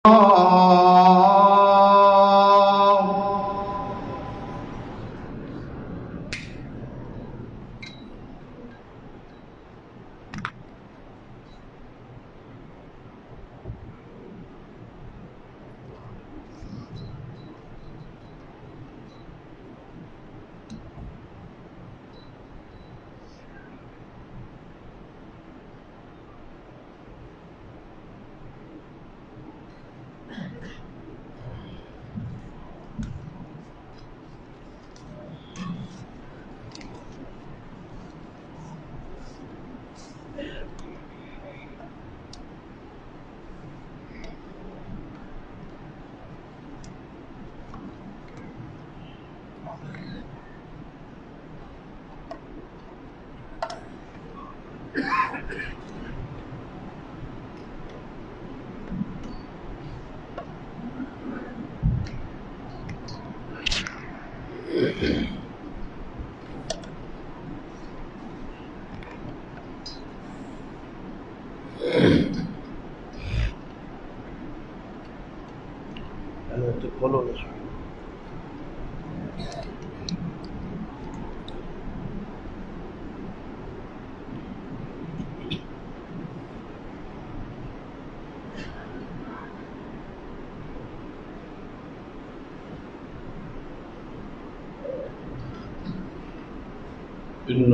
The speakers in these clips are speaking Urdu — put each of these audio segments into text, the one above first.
إن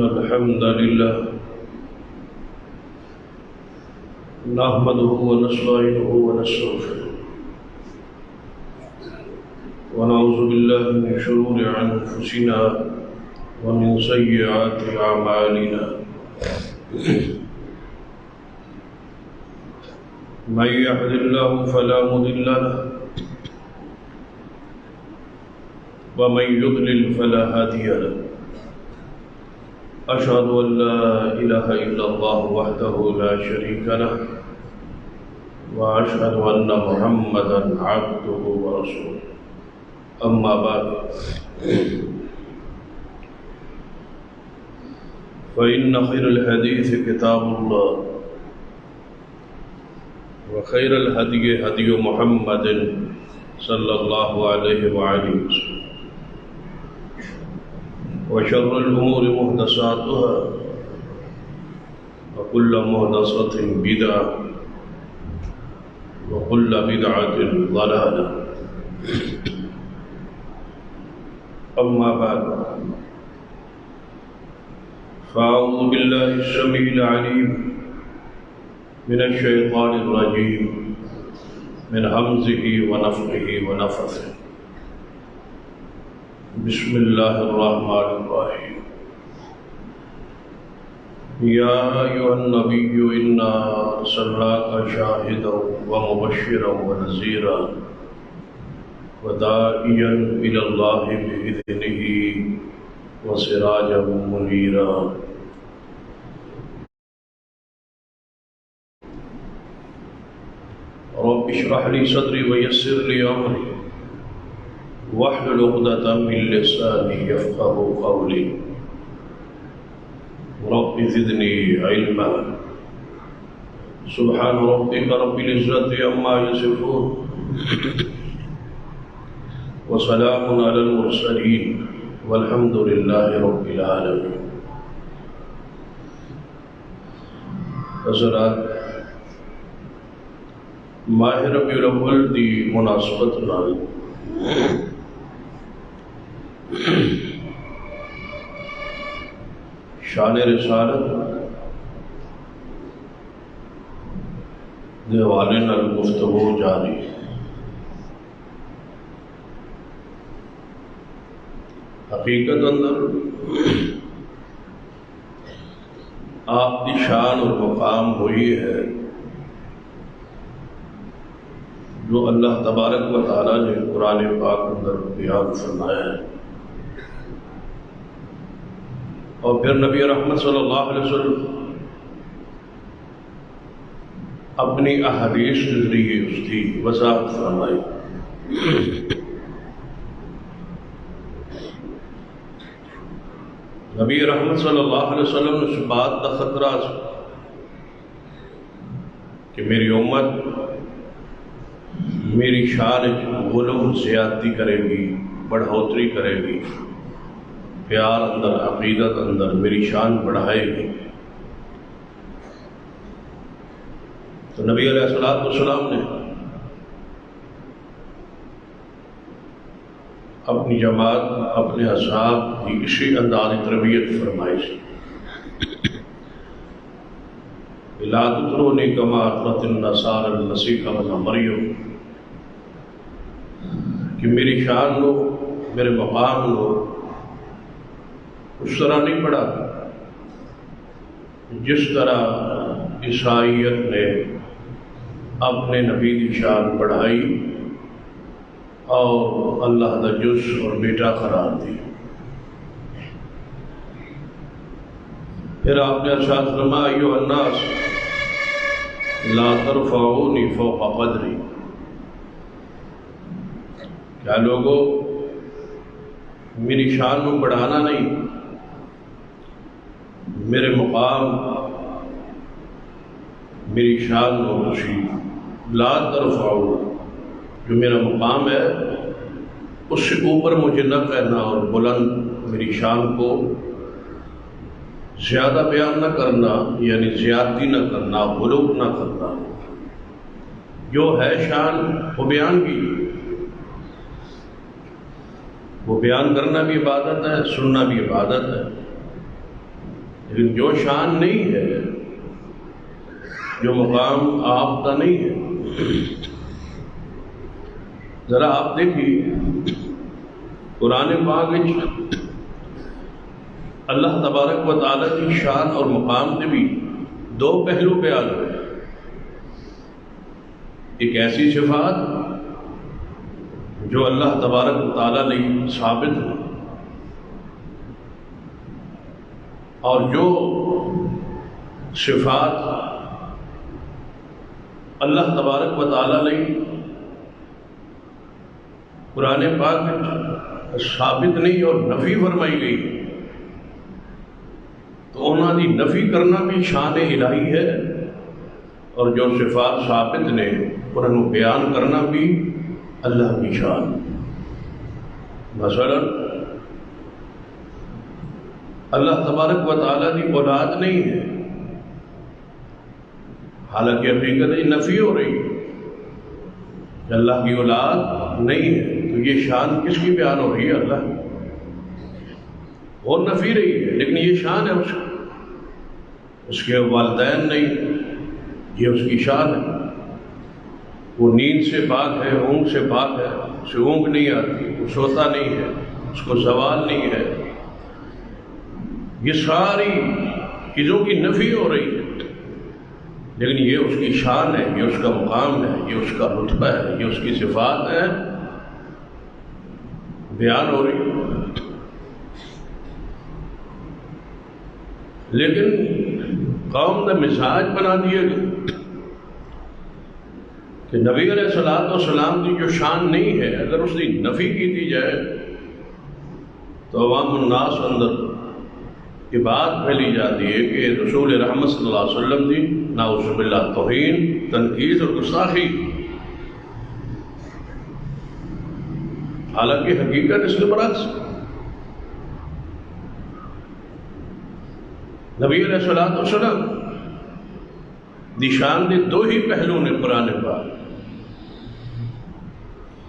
الحمد لله نحمده ونستعينه ونستغفره ونعوذ بالله من شرور أنفسنا ومن سيئات أعمالنا من يهد الله فلا مضل له ومن يضلل فلا هادي له أشهد أن لا إله إلا الله وحده لا شريك له وأشهد أن محمدا عبده ورسوله أما بعد فإن خير الحديث كتاب الله وخير الهدي هدي محمد صلى الله عليه وآله وسلم وشر الأمور محدثاتها وكل محدثة بدعة وكل بدعة ضلالة أما بعد فأعوذ بالله السميع العليم من الشيطان الرجيم من همزه ونفخه ونفثه بسم الله الرحمن الرحيم يا أيها النبي إنا أرسلناك شاهدا ومبشرا ونذيرا وداعيا إلى الله بإذنه وسراجا منيرا رب اشرح لي صدري ويسر لي أمري واحلل عقدة من لساني يفقهوا قولي رب زدني علما سبحان ربك رب العزة عما يصفون وسلام على المرسلين والحمد لله رب العالمين. حضرات، ماہ ربیع الاول دی مناسبت نال شان رسالت دے حوالے نال گفتگو جاری. حقیقت اندر آپ کی شان اور مقام ہوئی ہے جو اللہ تبارک و تعالیٰ نے قرآن پاک اندر بیان فرمایا ہے، اور پھر نبی رحمت صلی اللہ علیہ وسلم اپنی احادیث کے ذریعے اس کی وضاحت فرمائی. نبی رحمت صلی اللہ علیہ وسلم نے اس بات کا خطرہ کہ میری امت میری شان غلو زیادتی کرے گی، بڑھوتری کرے گی، پیار اندر، عقیدت اندر میری شان بڑھائے گی۔ تو نبی علیہ السلام نے اپنی جماعت، اپنے اصحاب کی اسی انداز تربیت فرمائی سی، لا تطرونی کما اطرت النصارى المسیح ابن مریم، کہ میری شان لو، میرے مقام لو، اس طرح نہیں پڑھا جس طرح عیسائیت نے اپنے نبی کی شان بڑھائی اور اللہ کا جز اور بیٹا قرار دی۔ پھر آپ نے ارشاد فرمایا ایھا الناس لا ترفعونی فوق قدری، کیا لوگوں میری شان کو بڑھانا نہیں، میرے مقام، میری شان کو خوشی، لا ترفعو، جو میرا مقام ہے اس سے اوپر مجھے نہ کہنا، اور بلند میری شان کو زیادہ بیان نہ کرنا، یعنی زیادتی نہ کرنا، غلو نہ کرنا۔ جو ہے شان وہ بیان کی، وہ بیان کرنا بھی عبادت ہے، سننا بھی عبادت ہے، لیکن جو شان نہیں ہے، جو مقام آپ کا نہیں ہے، ذرا آپ دیکھیے قرآن پاک اللہ تبارک و تعالیٰ کی شان اور مقام کے بھی دو پہلو بیان ہوئے۔ ایک ایسی صفات جو اللہ تبارک و تعالیٰ نے ثابت ہے، اور جو صفات اللہ تبارک و تعالیٰ نے قرآن پاک میں ثابت نہیں اور نفی فرمائی گئی، تو انہوں نے نفی کرنا بھی شان الہی ہے، اور جو صفات ثابت نے انہوں نے بیان کرنا بھی اللہ کی شان۔ مثلا اللہ تبارک و تعالیٰ کی اولاد نہیں ہے، حالانکہ حقیقت نفی ہو رہی ہے کہ اللہ کی اولاد نہیں ہے، تو یہ شان کس کی بیان ہو رہی ہے؟ اللہ کی، اور نفی رہی ہے، لیکن یہ شان ہے اس کے والدین نہیں، یہ اس کی شان ہے۔ وہ نیند سے پاک ہے، اونگ سے پاک ہے، اسے اونگ نہیں آتی، وہ سوتا نہیں ہے، اس کو زوال نہیں ہے۔ یہ ساری چیزوں کی نفی ہو رہی ہے، لیکن یہ اس کی شان ہے، یہ اس کا مقام ہے، یہ اس کا رتبہ ہے، یہ اس کی صفات ہے، بیان ہو رہی ہے۔ لیکن قوم کا مزاج بنا دیا گیا کہ نبی علیہ السلام کی جو شان نہیں ہے، اگر اس کی نفی کی دی جائے تو عوام الناس اندر یہ بات پھیلی جاتی ہے کہ رسول رحمت صلی اللہ علیہ وسلم کی نعوذ باللہ توہین، تنقید اور گستاخی، حالانکہ حقیقت اس کے برعکس۔ نبی علیہ السلام دی شان دے دو ہی پہلو نے قرآن پاک،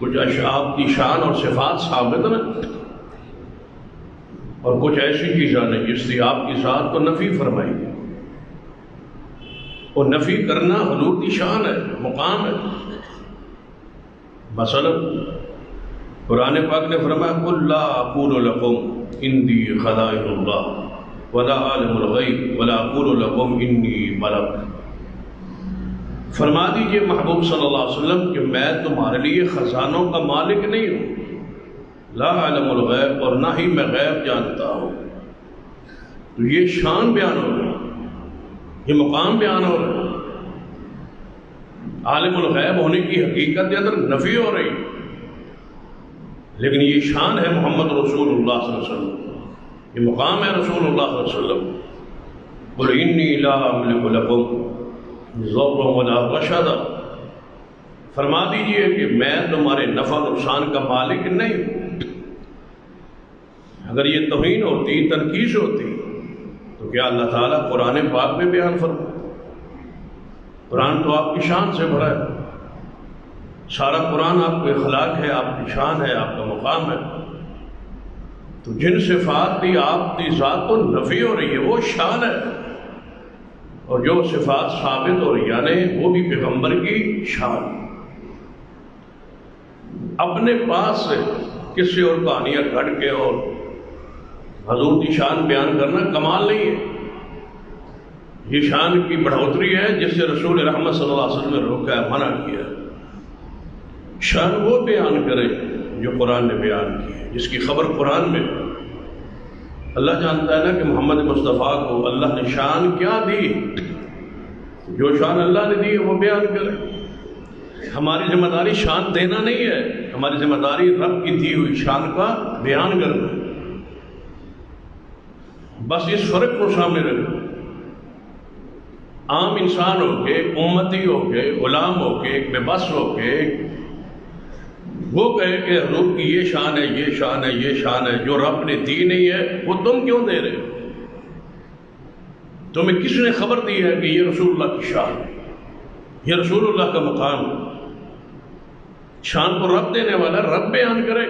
کچھ اشعاب کی شان اور صفات ثابت ہیں، اور کچھ ایسی چیزیں نے جس کی آپ کی ذات کو نفی فرمائی ہے، اور نفی کرنا حضور کی شان ہے، مقام ہے۔ مثلا قرآن پاک نے فرمایا قل لا اقول لكم عندي خزائن الله ولا عالم الغیب ولا اقول لكم انی ملک، فرما دیجئے محبوب صلی اللہ علیہ وسلم کہ میں تمہارے لیے خزانوں کا مالک نہیں ہوں، لا عالم الغیب، اور نہ ہی میں غیب جانتا ہوں۔ تو یہ شان بیان ہو رہی ہے، یہ مقام بیان ہو رہا ہے۔ عالم الغیب ہونے کی حقیقت کے اندر نفی ہو رہی، لیکن یہ شان ہے محمد رسول اللہ صلی اللہ علیہ وسلم، یہ مقام ہے رسول اللہ صلی اللہ علیہ وسلم۔ قل انی لا املک لکم ضرا ولا رشدا، فرما دیجئے کہ میں تمہارے نفع نقصان کا مالک نہیں ہوں۔ اگر یہ توہین ہوتی، تنقیص ہوتی، تو کیا اللہ تعالیٰ قرآن پاک میں بیان فرما؟ قرآن تو آپ کی شان سے بھرا ہے، سارا قرآن آپ کے اخلاق ہے، آپ کی شان ہے، آپ کا مقام ہے۔ تو جن صفات کی آپ کی ذات کو نفی ہو رہی ہے وہ شان ہے، اور جو صفات ثابت ہو رہی ہے وہ بھی پیغمبر کی شان۔ اپنے پاس سے کسی اور کہانیاں گھڑ کے اور حضور کی شان بیان کرنا کمال نہیں ہے، یہ شان کی بڑھوتری ہے جس سے رسول رحمت صلی اللہ علیہ وسلم نے روکا ہے، منع کیا ہے۔ شان وہ بیان کرے جو قرآن نے بیان کی ہے، جس کی خبر قرآن میں۔ اللہ جانتا ہے نا کہ محمد مصطفیٰ کو اللہ نے شان کیا دی، جو شان اللہ نے دی ہے وہ بیان کرے۔ ہماری ذمہ داری شان دینا نہیں ہے، ہماری ذمہ داری رب کی دی ہوئی شان کا بیان کرنا۔ بس اس فرق کو سامنے رکھو، عام انسان ہو کے، امتی ہو کے، غلام ہو کے، بے بس ہو کے وہ کہے کہ حضور کی یہ شان ہے، یہ شان ہے، یہ شان ہے، جو رب نے دی نہیں ہے وہ تم کیوں دے رہے ہو؟ تمہیں کس نے خبر دی ہے کہ یہ رسول اللہ کی شان ہے، یہ رسول اللہ کا مقام ہے؟ شان کو رب دینے والا رب بیان کرے،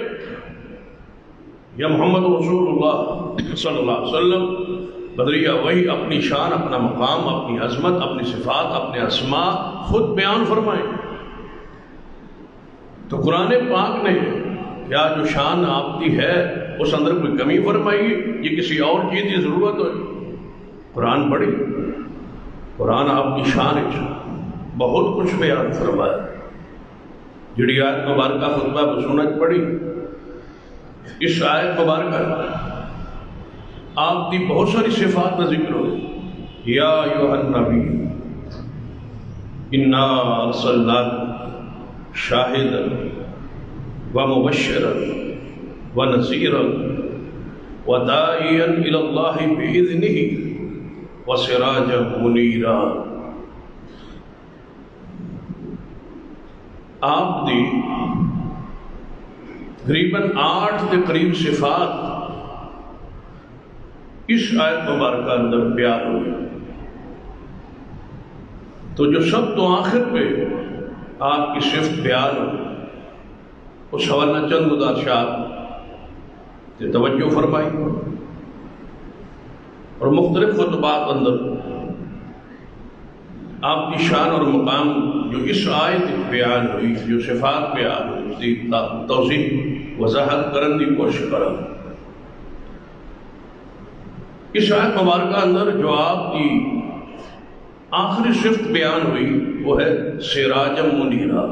یا محمد رسول اللہ صلی اللہ علیہ وسلم بدریہ وہی اپنی شان، اپنا مقام، اپنی عظمت، اپنی صفات، اپنے اسماء خود بیان فرمائیں۔ تو قرآن پاک نے کیا جو شان آپ کی ہے اس اندر کوئی کمی فرمائی، یہ کسی اور چیز کی ضرورت ہو؟ قرآن پڑھی، قرآن آپ کی شان ہے، بہت کچھ بیان فرمایا۔ جڑی آیت مبارکہ خطبہ بسنت پڑھی، اس آیت مبارکہ آپ کی بہت ساری صفات کا ذکر ہو۔ یا ایھا النبی انا ارسلناک شاہدا ومبشرا ونذیرا وداعیا الی اللہ باذنہ وسراجا منیرا۔ آپ دی تقریباً 8 کے قریب صفات اس آیت مبارکہ اندر بیان ہوئی، تو جو سب تو آخر پہ آپ کی صفت بیان ہو اس حوالہ چند گزارشات توجہ فرمائی، اور مختلف خطبات اندر آپ کی شان اور مقام جو اس آیت بیان ہوئی، جو صفات بیان ہوئی، اس کی توضیح وضاحت کرنے کی کوشش کرا۔ اس آیت مبارکہ اندر جو آپ کی آخری صفت بیان ہوئی وہ ہے سراجم منیرا،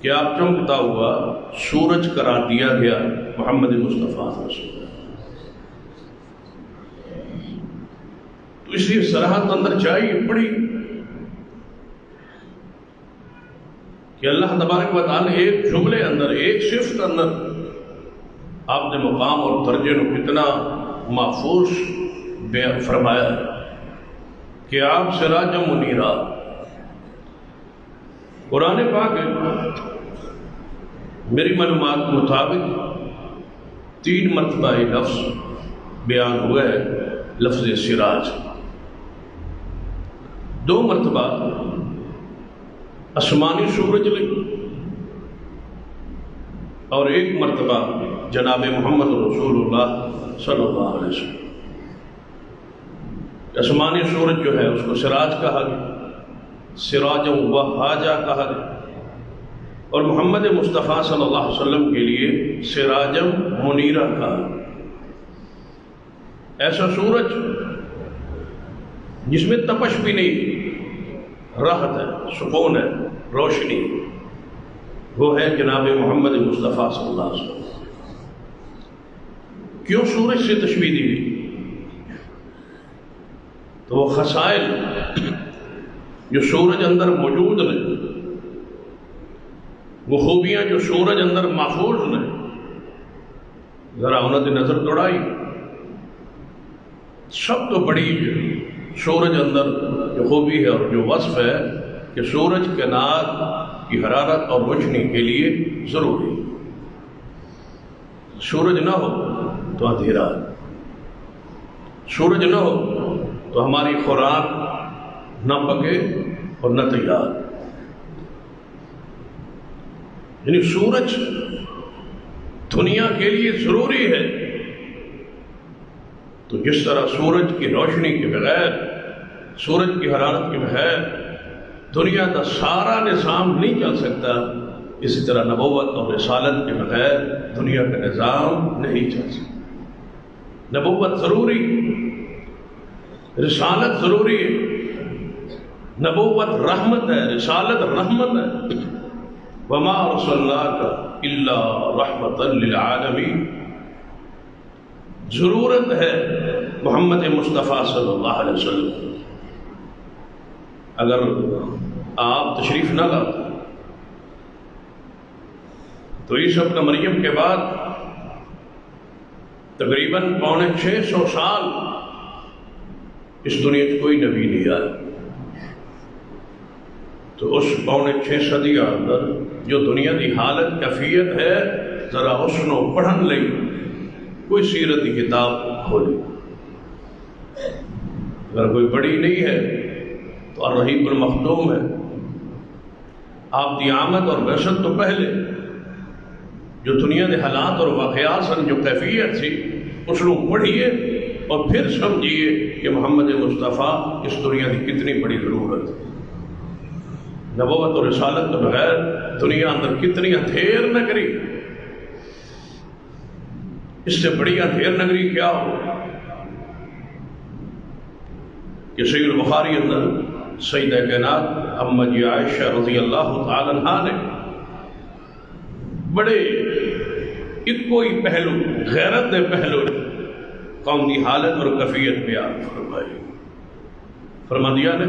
کہ آپ چمکتا ہوا سورج قرار دیا گیا محمد مصطفیٰ رسول اللہ۔ تو اس لیے صراحت اندر چاہیے پڑی کہ اللہ تبارک و تعالیٰ نے ایک جملے اندر، ایک صفت اندر آپ نے مقام اور درجے کو کتنا محفوظ فرمایا ہے کہ آپ سراج منیرا۔ قرآن پاک میری معلومات کے مطابق 3 مرتبہ یہ لفظ بیان ہوا ہے، لفظ سراج۔ 2 مرتبہ آسمانی سورج لگی، اور 1 مرتبہ جناب محمد رسول اللہ صلی اللہ علیہ وسلم۔ آسمانی سورج جو ہے اس کو سراج کہا گیا، سراج وہاجا کہا گیا، اور محمد مصطفیٰ صلی اللہ علیہ وسلم کے لیے سراجم منیرہ کہا۔ ایسا سورج جس میں تپش بھی نہیں، راحت ہے، سکون ہے، روشنی، وہ ہے جناب محمد مصطفیٰ صلی اللہ علیہ وسلم۔ کیوں سورج سے تشبیہ دی گئی؟ تو وہ خصائل جو سورج اندر موجود ہیں، وہ خوبیاں جو سورج اندر محفوظ ہیں، ذرا انہوں نے نظر دوڑائی۔ سب تو بڑی سورج اندر جو خوبی ہے اور جو وصف ہے کہ سورج کائنات کی حرارت اور روشنی کے لیے ضروری ہے۔ سورج نہ ہو تو اندھیرا ہے، سورج نہ ہو تو ہماری خوراک نہ پکے اور نہ تیار۔ یعنی سورج دنیا کے لیے ضروری ہے، تو جس طرح سورج کی روشنی کے بغیر، سورج کی حرارت کے بغیر دنیا کا سارا نظام نہیں چل سکتا، اسی طرح نبوت اور رسالت کے بغیر دنیا کا نظام نہیں چل سکتا۔ نبوت ضروری، رسالت ضروری ہے۔ نبوت رحمت ہے، رسالت رحمت ہے۔ وما ارسلناک الا رحمۃ للعالمین۔ ضرورت ہے محمد مصطفیٰ صلی اللہ علیہ وسلم۔ اگر آپ تشریف نہ لاتے تو عیسی ابن مریم کے بعد تقریباً 650 سال اس دنیا سے کوئی نبی نہیں آیا۔ تو اس 6 صدی اندر جو دنیا کی حالت کیفیت ہے، ذرا اس نو پڑھن لئی کوئی سیرت کی کتاب کھولی۔ اگر کوئی بڑی نہیں ہے تو الرحیق المختوم ہے۔ آپ کی آمد اور بعثت تو پہلے جو دنیا کے حالات اور واقعات سن، جو کیفیت تھی، اس کو پڑھیے اور پھر سمجھیے کہ محمد مصطفیٰ اس دنیا کی کتنی بڑی ضرورت ہے۔ نبوت اور رسالت کے بغیر دنیا اندر کتنی اندھیر نگری، اس سے بڑی اندھیر نگری کیا ہو کہ صحیح البخاری اندر سیدہ کائنات اما جی عائشہ رضی اللہ تعالی عنہا نے بڑے ایک کوئی پہلو، غیرت دے پہلو قوم کی حالت اور کیفیت بیان فرمائی۔ فرما دیا نے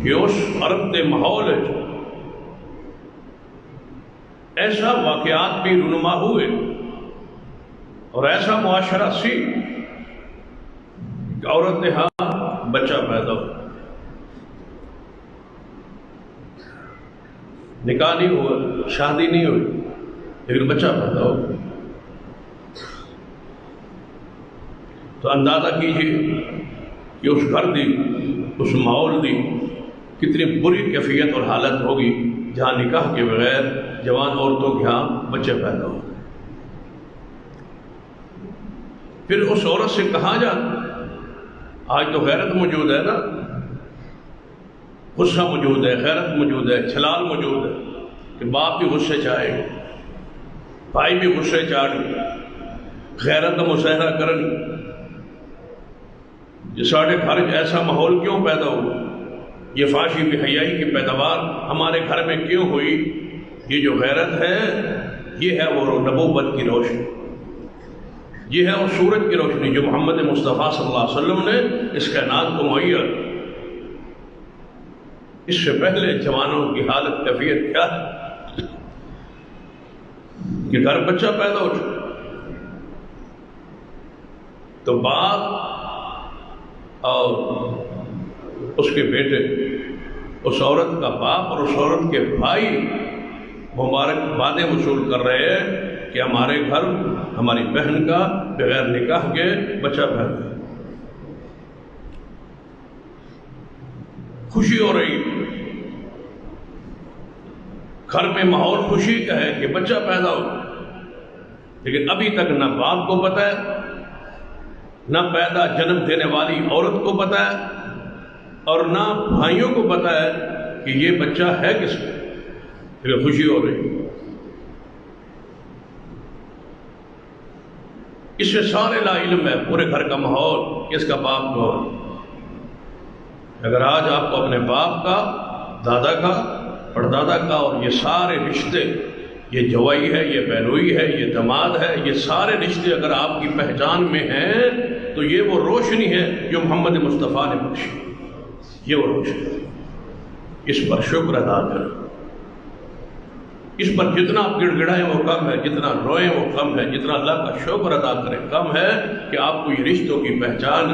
کہ اس عرب کے ماحول ایسا واقعات بھی رونما ہوئے اور ایسا معاشرہ سی کہ عورت نے ہاں بچہ پیدا ہو، نکاح نہیں ہوا، شادی نہیں ہوئی، لیکن بچہ پیدا ہو۔ تو اندازہ کیجیے کہ اس گھر دی، اس ماحول دی کتنی بری کیفیت اور حالت ہوگی جہاں نکاح کے بغیر جوان عورتوں کے ہاں بچے پیدا ہو۔ پھر اس عورت سے کہا جاتا، آج تو غیرت موجود ہے نا، غصہ موجود ہے، غیرت موجود ہے، چھلال موجود ہے کہ باپ بھی غصے چاہے گا، بھائی بھی غصے چاہے گا، غیرت کا مظاہرہ کرن۔ یہ ساڑھے گھر ایسا ماحول کیوں پیدا ہوا؟ یہ فحاشی بے حیائی کی پیداوار ہمارے گھر میں کیوں ہوئی؟ یہ جو غیرت ہے، یہ ہے وہ نبوت کی روشنی، یہ ہے وہ سورج کی روشنی جو محمد مصطفیٰ صلی اللہ علیہ وسلم نے اس کائنات کو مہیا۔ اس سے پہلے جوانوں کی حالت کیفیت کیا ہے کہ گھر بچہ پیدا ہو چکا، تو باپ اور اس کے بیٹے، اس عورت کا باپ اور اس عورت کے بھائی مبارکبادیں وصول کر رہے ہیں کہ ہمارے گھر ہماری بہن کا بغیر نکاح کے بچہ پیدا ہے۔ خوشی ہو رہی، گھر میں ماحول خوشی کا ہے کہ بچہ پیدا ہو، لیکن ابھی تک نہ باپ کو پتہ ہے، نہ پیدا جنم دینے والی عورت کو پتہ ہے، اور نہ بھائیوں کو پتہ ہے کہ یہ بچہ ہے کس کا، لیکن خوشی ہو رہی۔ اس سے سارے لا علم ہے پورے گھر کا ماحول، کس کا باپ کون۔ اگر آج آپ کو اپنے باپ کا، دادا کا، پردادا کا اور یہ سارے رشتے، یہ جوائی ہے، یہ بہنوئی ہے، یہ داماد ہے، یہ سارے رشتے اگر آپ کی پہچان میں ہیں تو یہ وہ روشنی ہے جو محمد مصطفیٰ نے بخشی، یہ وہ روشنی، اس پر شکر ادا کریں۔ اس پر جتنا آپ گڑ گڑائیں وہ کم ہے، جتنا روئیں وہ کم ہے، جتنا اللہ کا شکر ادا کریں کم ہے کہ آپ کو یہ رشتوں کی پہچان،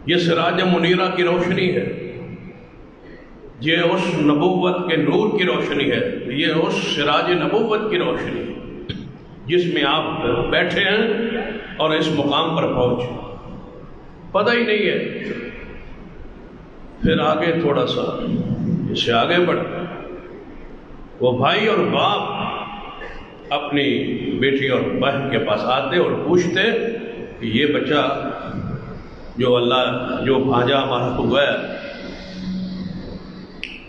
یہ سراج منیرہ کی روشنی ہے، یہ اس نبوت کے نور کی روشنی ہے، یہ اس سراج نبوت کی روشنی ہے جس میں آپ بیٹھے ہیں اور اس مقام پر پہنچے، پتہ ہی نہیں ہے۔ پھر آگے تھوڑا سا اس سے آگے بڑھ، وہ بھائی اور باپ اپنی بیٹی اور بہن کے پاس آتے اور پوچھتے کہ یہ بچہ جو بھانجا ہمارا ہوا ہے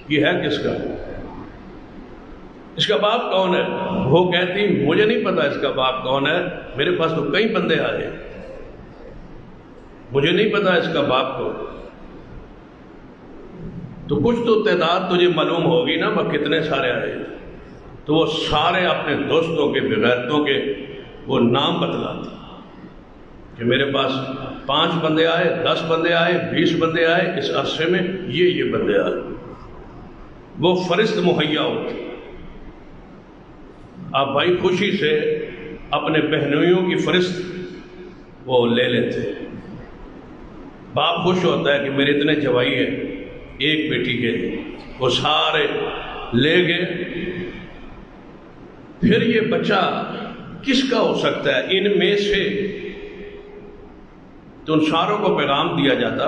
یہ ہے کس کا، اس کا باپ کون ہے؟ وہ کہتی مجھے نہیں پتا اس کا باپ کون ہے، میرے پاس تو کئی بندے آئے، مجھے نہیں پتا اس کا باپ کون۔ تو کچھ تو تعداد تجھے معلوم ہوگی نا، وہ کتنے سارے آئے؟ تو وہ سارے اپنے دوستوں کے بغیرتوں کے وہ نام بتلاتے کہ میرے پاس 5 بندے آئے، 10 بندے آئے، 20 بندے آئے، اس عرصے میں یہ بندے آئے۔ وہ فرست مہیا ہوتے، آپ بھائی خوشی سے اپنے بہنوئیوں کی فرست وہ لے لیتے۔ باپ خوش ہوتا ہے کہ میرے اتنے جوائی ہیں ایک بیٹی کے، وہ سارے لے گئے۔ پھر یہ بچہ کس کا ہو سکتا ہے ان میں سے؟ تو ان ساروں کو پیغام دیا جاتا،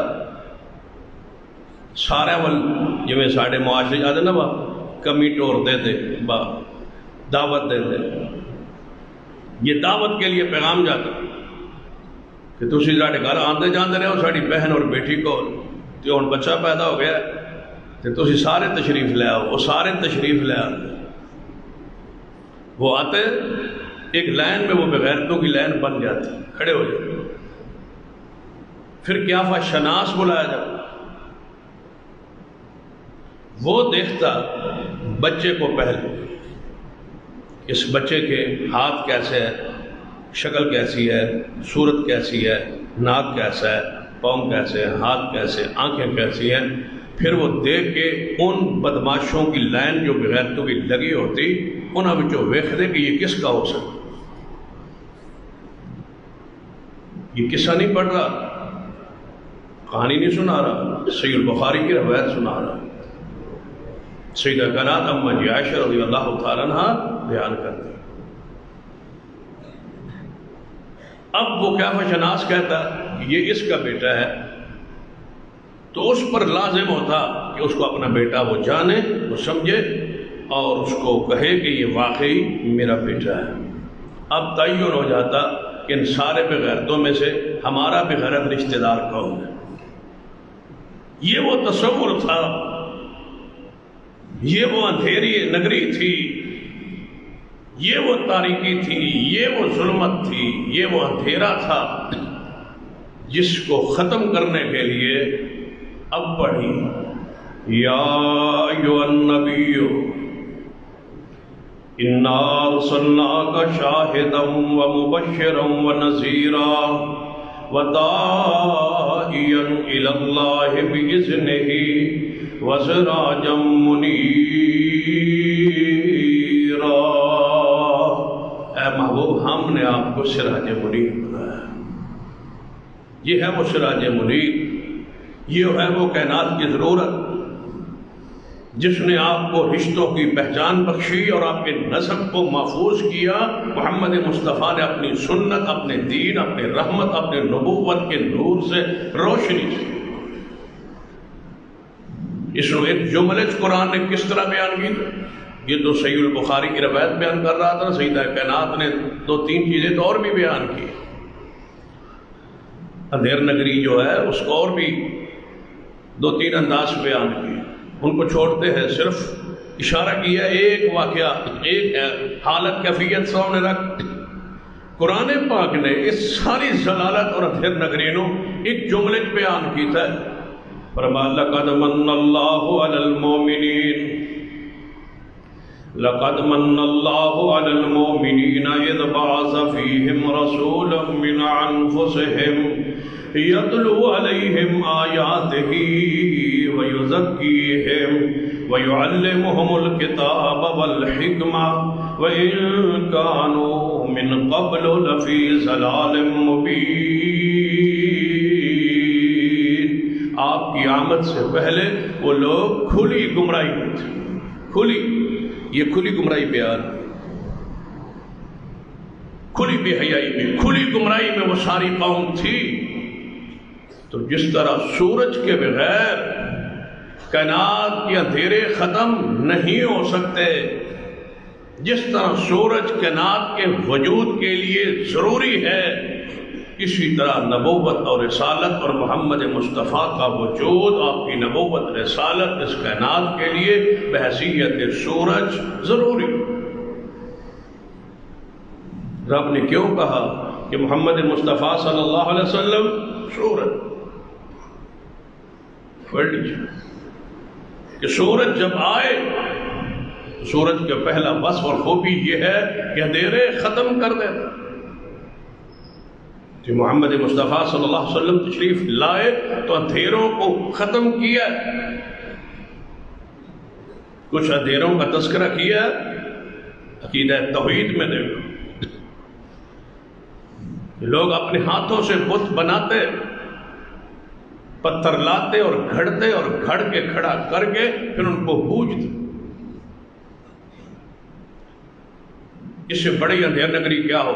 سارے جی ساڑھے معاشرے جاتے نا، کمی ٹور دے دے، دعوت دے دے، یہ دعوت کے لیے پیغام جاتا کہ تسی ساڑھے گھر آندے جاندے رہے ہو، ساڑھی بہن اور بیٹی کو تو ہن بچہ پیدا ہو گیا تو تسی سارے تشریف لے آؤ۔ وہ سارے تشریف لے آتے، وہ آتے ایک لائن میں، وہ بغیرتوں کی لائن بن جاتی، کھڑے ہو جاتے۔ پھر قیافہ شناس بلایا جاتا، وہ دیکھتا بچے کو پہلے، اس بچے کے ہاتھ کیسے ہے، شکل کیسی ہے، صورت کیسی ہے، ناک کیسا ہے، پاؤں کیسے ہیں، ہاتھ کیسے، آنکھیں کیسی ہیں۔ پھر وہ دیکھ کے ان بدماشوں کی لائن جو بغیرتوں کی لگی ہوتی، انہاں بچوں ویکھ دے کہ یہ کس کا ہو سکتا۔ یہ قصہ نہیں پڑھ رہا، کہانی نہیں سنا رہا، صحیح البخاری کی روایت سنا رہا۔ سیدہ کائنات اماں جی عائشہ رضی اللہ تعالیٰ عنہ بیان کرتے ہیں۔ اب وہ قیافہ شناس کہتا کہ یہ اس کا بیٹا ہے، تو اس پر لازم ہوتا کہ اس کو اپنا بیٹا وہ جانے، وہ سمجھے اور اس کو کہے کہ یہ واقعی میرا بیٹا ہے۔ اب تعین ہو جاتا کہ ان سارے بغیرتوں میں سے ہمارا بغیرت رشتہ دار کون ہے۔ یہ وہ تصور تھا، یہ وہ اندھیری نگری تھی، یہ وہ تاریکی تھی، یہ وہ ظلمت تھی، یہ وہ اندھیرا تھا جس کو ختم کرنے کے لیے اب پڑھی یا ایھا النبی انا ارسلناک شاہدا ومبشرا ونذیرا وداعیا الی اللہ باذنہ وسراجا منیرا۔ اے محبوب، ہم نے آپ کو سراج منیر بنایا، یہ ہے وہ سراج منیر، یہ ہے وہ کائنات کی ضرورت جس نے آپ کو رشتوں کی پہچان بخشی اور آپ کے نسب کو محفوظ کیا۔ محمد مصطفیٰ نے اپنی سنت، اپنے دین، اپنی رحمت، اپنے نبوت کے نور سے روشنی سے اس نے ایک جملے قرآن نے کس طرح بیان کی تھی؟ یہ تو صحیح البخاری کی روایت بیان کر رہا تھا، سیدہ کائنات نے 2-3 چیزیں تو اور بھی بیان کی۔ اندھیر نگری جو ہے اس کو اور بھی 2-3 انداز بیان کیے، ان کو چھوڑتے ہیں، صرف اشارہ کیا ایک واقعہ، ایک حالت کیفیت سامنے رکھ۔ قرآن پاک نے اس ساری ضلالت اور اندھیر نگری نو ایک جملے بیان کیتا ہے، فرمایا لقد من اللہ علی المؤمنین، لقد من اللہ علی المؤمنین اذ بعث فیہم رسولا من انفسہم یتلو علیہم آیاتہ ویزکیہم ویعلمہم الکتاب والحکمہ وإن كانوا من قبل لفی ضلال مبین۔ کی آمد سے پہلے وہ لوگ کھلی گمراہی میں تھے. کھلی، یہ کھلی گمراہی بیان، کھلی بے حیائی میں، کھلی گمراہی میں وہ ساری قوم تھی. تو جس طرح سورج کے بغیر کائنات کے اندھیرے ختم نہیں ہو سکتے، جس طرح سورج کائنات کے وجود کے لیے ضروری ہے، اسی طرح نبوت اور رسالت اور محمد مصطفیٰ کا وجود، آپ کی نبوت رسالت اس کائنات کے لیے بحیثیت سورج ضروری. رب نے کیوں کہا کہ محمد مصطفیٰ صلی اللہ علیہ وسلم سورج؟ پڑھ لیجیے کہ سورج جب آئے، سورج کا پہلا وصف اور خوبی یہ ہے کہ اندھیرے ختم کر دیتا. کہ محمد مصطفیٰ صلی اللہ علیہ وسلم تشریف لائے تو اندھیروں کو ختم کیا. کچھ اندھیروں کا تذکرہ کیا عقیدہ توحید میں. دیکھو لوگ اپنے ہاتھوں سے بت بناتے، پتھر لاتے اور گھڑتے اور گھڑ کے کھڑا کر کے پھر ان کو پوجتے. اس سے بڑی اندھیر نگری کیا ہو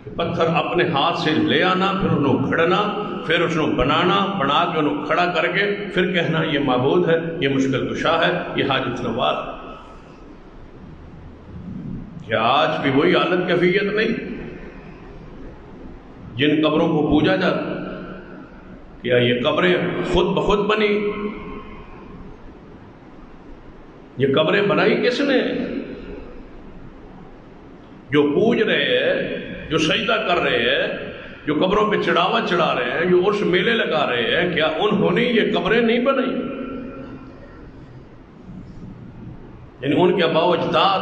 کہ پتھر اپنے ہاتھ سے لے آنا، پھر انہوں گھڑنا، پھر اس کو بنانا، بنا کے انہوں کھڑا کر کے پھر کہنا یہ معبود ہے، یہ مشکل کشا ہے، یہ حاجت روا ہے. کیا آج بھی وہی حالت کیفیت نہیں؟ جن قبروں کو پوجا جاتا، کیا یہ قبریں خود بخود بنی؟ یہ قبریں بنائی کس نے؟ جو پوج رہے ہیں، جو سجدہ کر رہے ہیں، جو قبروں پہ چڑھاوا چڑھا رہے ہیں، جو عرس میلے لگا رہے ہیں، کیا انہوں نے یہ قبریں نہیں بنائی؟ یعنی ان کے آباء و اجداد،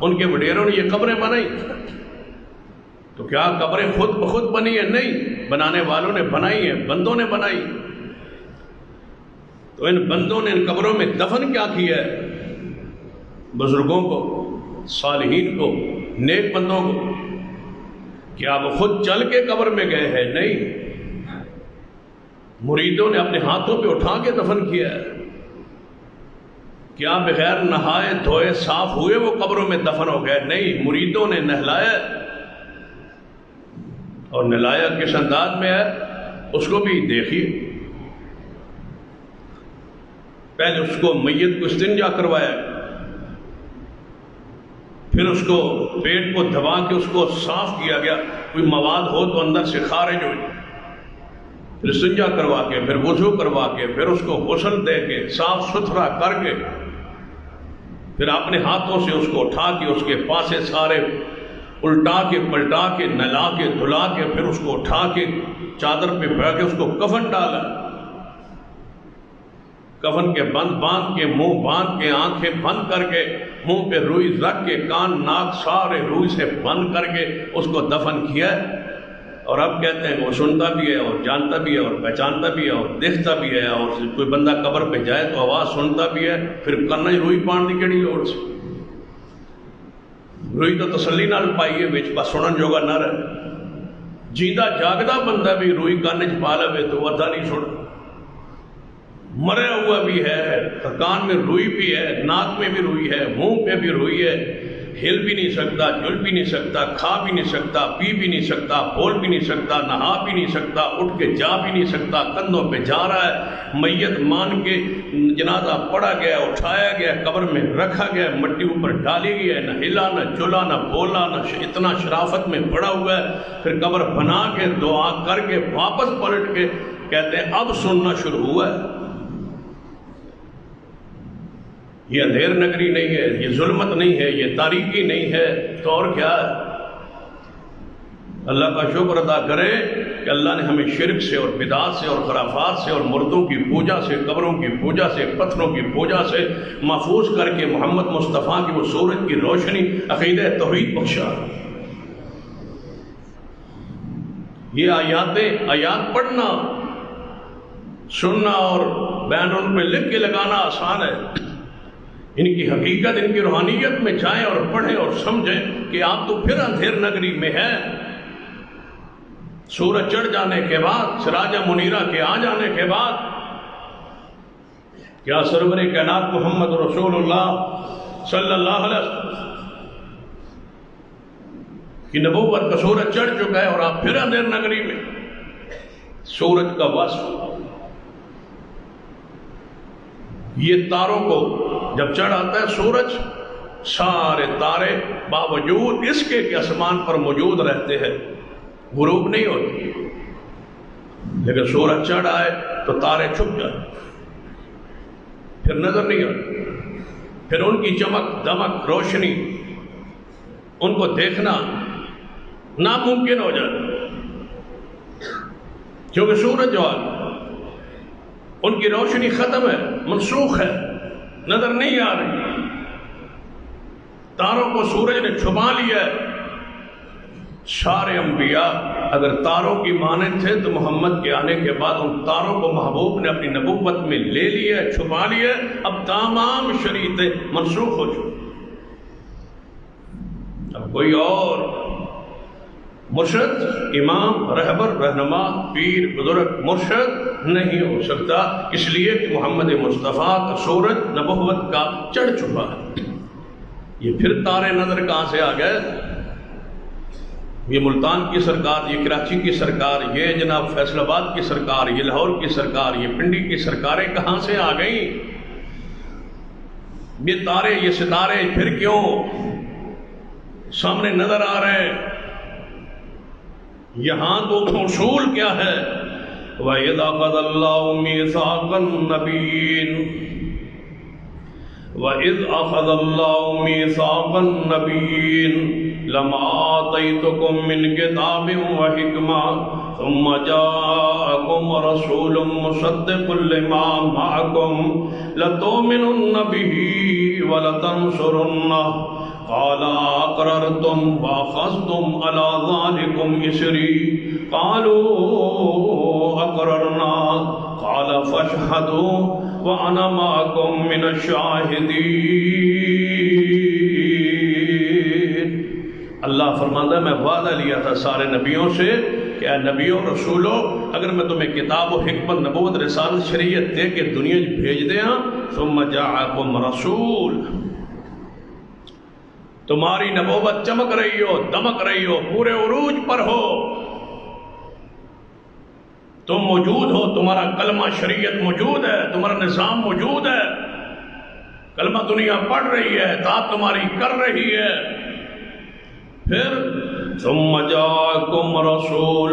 ان کے وڈیروں نے یہ قبریں بنائی. تو کیا قبریں خود بخود بنی ہیں؟ نہیں، بنانے والوں نے بنائی ہیں، بندوں نے بنائی. تو ان بندوں نے ان قبروں میں دفن کیا کیا ہے؟ بزرگوں کو، صالحین کو، نیک بندوں کو. کیا وہ خود چل کے قبر میں گئے ہیں؟ نہیں، مریدوں نے اپنے ہاتھوں پہ اٹھا کے دفن کیا ہے. کیا بغیر نہائے دھوئے صاف ہوئے وہ قبروں میں دفن ہو گئے؟ نہیں، مریدوں نے نہلایا. اور نہلایا کس انداز میں ہے اس کو بھی دیکھیے. پہلے اس کو میت کو استنجا کروایا، پھر اس کو پیٹ کو دبا کے اس کو صاف کیا گیا، کوئی مواد ہو تو اندر سے خارج ہو جائے، پھر استنجا کروا کے، پھر وضو کروا کے، پھر اس کو غسل دے کے صاف ستھرا کر کے، پھر اپنے ہاتھوں سے اس کو اٹھا کے اس کے پاسے سارے الٹا کے پلٹا کے نلا کے دھلا کے پھر اس کو اٹھا کے چادر پہ پھیلا کے اس کو کفن ڈالا. کفن کے بند باندھ کے، منہ باندھ کے، آنکھیں بند کر کے، منہ پہ روئی رکھ کے، کان ناک سارے روئی سے بند کر کے اس کو دفن کیا. اور اب کہتے ہیں وہ سنتا بھی ہے اور جانتا بھی ہے اور پہچانتا بھی ہے اور دیکھتا بھی ہے، اور کوئی بندہ قبر پہ جائے تو آواز سنتا بھی ہے. پھر کرنا ہی روئی پان دی کیڑی لوڑ سے؟ روئی تو تسلی نال پائیے بچ بس سنن جوگا نہ رہے. جیندہ جاگدا بندہ بھی روئی کانے چ پا لے تو ادھا نہیں سن. مریا ہوا بھی ہے، کان میں روئی بھی ہے، ناک میں بھی روئی ہے، منہ پہ بھی روئی ہے. ہل بھی نہیں سکتا، جل بھی نہیں سکتا، کھا بھی نہیں سکتا، پی بھی نہیں سکتا، بول بھی نہیں سکتا، نہا بھی نہیں سکتا، اٹھ کے جا بھی نہیں سکتا، کندھوں پہ جا رہا ہے. میت مان کے جنازہ پڑا گیا، اٹھایا گیا، قبر میں رکھا گیا، مٹی اوپر ڈالی گئی ہے، نہ ہلا نہ جلا نہ بولا، نہ اتنا شرافت میں پڑا ہوا ہے. پھر قبر بنا کے دعا کر کے واپس پلٹ کے کہتے ہیں اب سننا شروع ہوا ہے. یہ اندھیر نگری نہیں ہے، یہ ظلمت نہیں ہے، یہ تاریکی نہیں ہے، تو اور کیا ہے؟ اللہ کا شکر ادا کرے کہ اللہ نے ہمیں شرک سے اور بدعات سے اور خرافات سے اور مردوں کی پوجا سے، قبروں کی پوجا سے، پتھروں کی پوجا سے محفوظ کر کے محمد مصطفیٰ کی وہ سورج کی روشنی عقیدہ توحید بخشا. یہ آیات پڑھنا، سننا اور بیان ان پہ لکھ کے لگانا آسان ہے. ان کی حقیقت، ان کی روحانیت میں جائیں اور پڑھیں اور سمجھیں کہ آپ تو پھر اندھیر نگری میں ہیں. سورج چڑھ جانے کے بعد، سراج منیرہ کے آ جانے کے بعد، کیا سرور کائنات محمد رسول اللہ صلی اللہ علیہ وسلم کی نبوت کا سورج چڑھ چکا ہے اور آپ پھر اندھیر نگری میں؟ سورج کا وصف یہ تاروں کو جب چڑھ آتا ہے سورج، سارے تارے باوجود اس کے کہ آسمان پر موجود رہتے ہیں، غروب نہیں ہوتی، لیکن سورج چڑھ آئے تو تارے چھپ جائیں، پھر نظر نہیں آتی، پھر ان کی چمک دمک روشنی ان کو دیکھنا ناممکن ہو جائے، کیونکہ سورج جو ان کی روشنی ختم ہے، منسوخ ہے، نظر نہیں آ رہی، تاروں کو سورج نے چھپا لیا ہے۔ سارے انبیاء اگر تاروں کی مانند تھے تو محمد کے آنے کے بعد ان تاروں کو محبوب نے اپنی نبوت میں لے لیا، چھپا لیا، اب تمام شریعتیں منسوخ ہو چکی، اب کوئی اور مرشد، امام، رہبر، رہنما، پیر، بزرگ، مرشد نہیں ہو سکتا، اس لیے کہ محمد مصطفیٰ کا سورج نبوت کا چڑھ چکا ہے۔ یہ پھر تارے نظر کہاں سے آ گئے؟ یہ ملتان کی سرکار، یہ کراچی کی سرکار، یہ جناب فیصل آباد کی سرکار، یہ لاہور کی سرکار، یہ پنڈی کی سرکاریں کہاں سے آ گئیں؟ یہ تارے، یہ ستارے پھر کیوں سامنے نظر آ رہے ہیں؟ یہاں تو اصول کیا ہے؟ وَإِذْ أَخَذَ اللَّهُ مِيثَاقَ النَّبِيِّينَ وَإِذْ أَخَذَ اللَّهُ مِيثَاقَ النَّبِيِّينَ لَمَا آتَيْتُكُم مِّن كِتَابٍ وَحِكْمَةٍ ثُمَّ جَاءَكُمْ رَسُولٌ مُّصَدِّقٌ لِّمَا مَعَكُمْ لَتُؤْمِنُنَّ بِهِ وَلَتَنصُرُنَّهُ قال اقررتم واخذتم على ذلكم اصري قالوا اقررنا قال فاشهدوا وانا معكم من الشاهدين۔ اللہ فرماتا ہے میں وعدہ لیا تھا سارے نبیوں سے کہ اے نبیوں رسولوں، اگر میں تمہیں کتاب و حکمت نبوت رسالت شریعت دے کے دنیا بھیج دیا، ثم جاءکم رسول، تمہاری نبوت چمک رہی ہو، دمک رہی ہو، پورے عروج پر ہو، تم موجود ہو، تمہارا کلمہ شریعت موجود ہے، تمہارا نظام موجود ہے، کلمہ دنیا پڑھ رہی ہے، اطاعت تمہاری کر رہی ہے، پھر ثم جاءکم رسول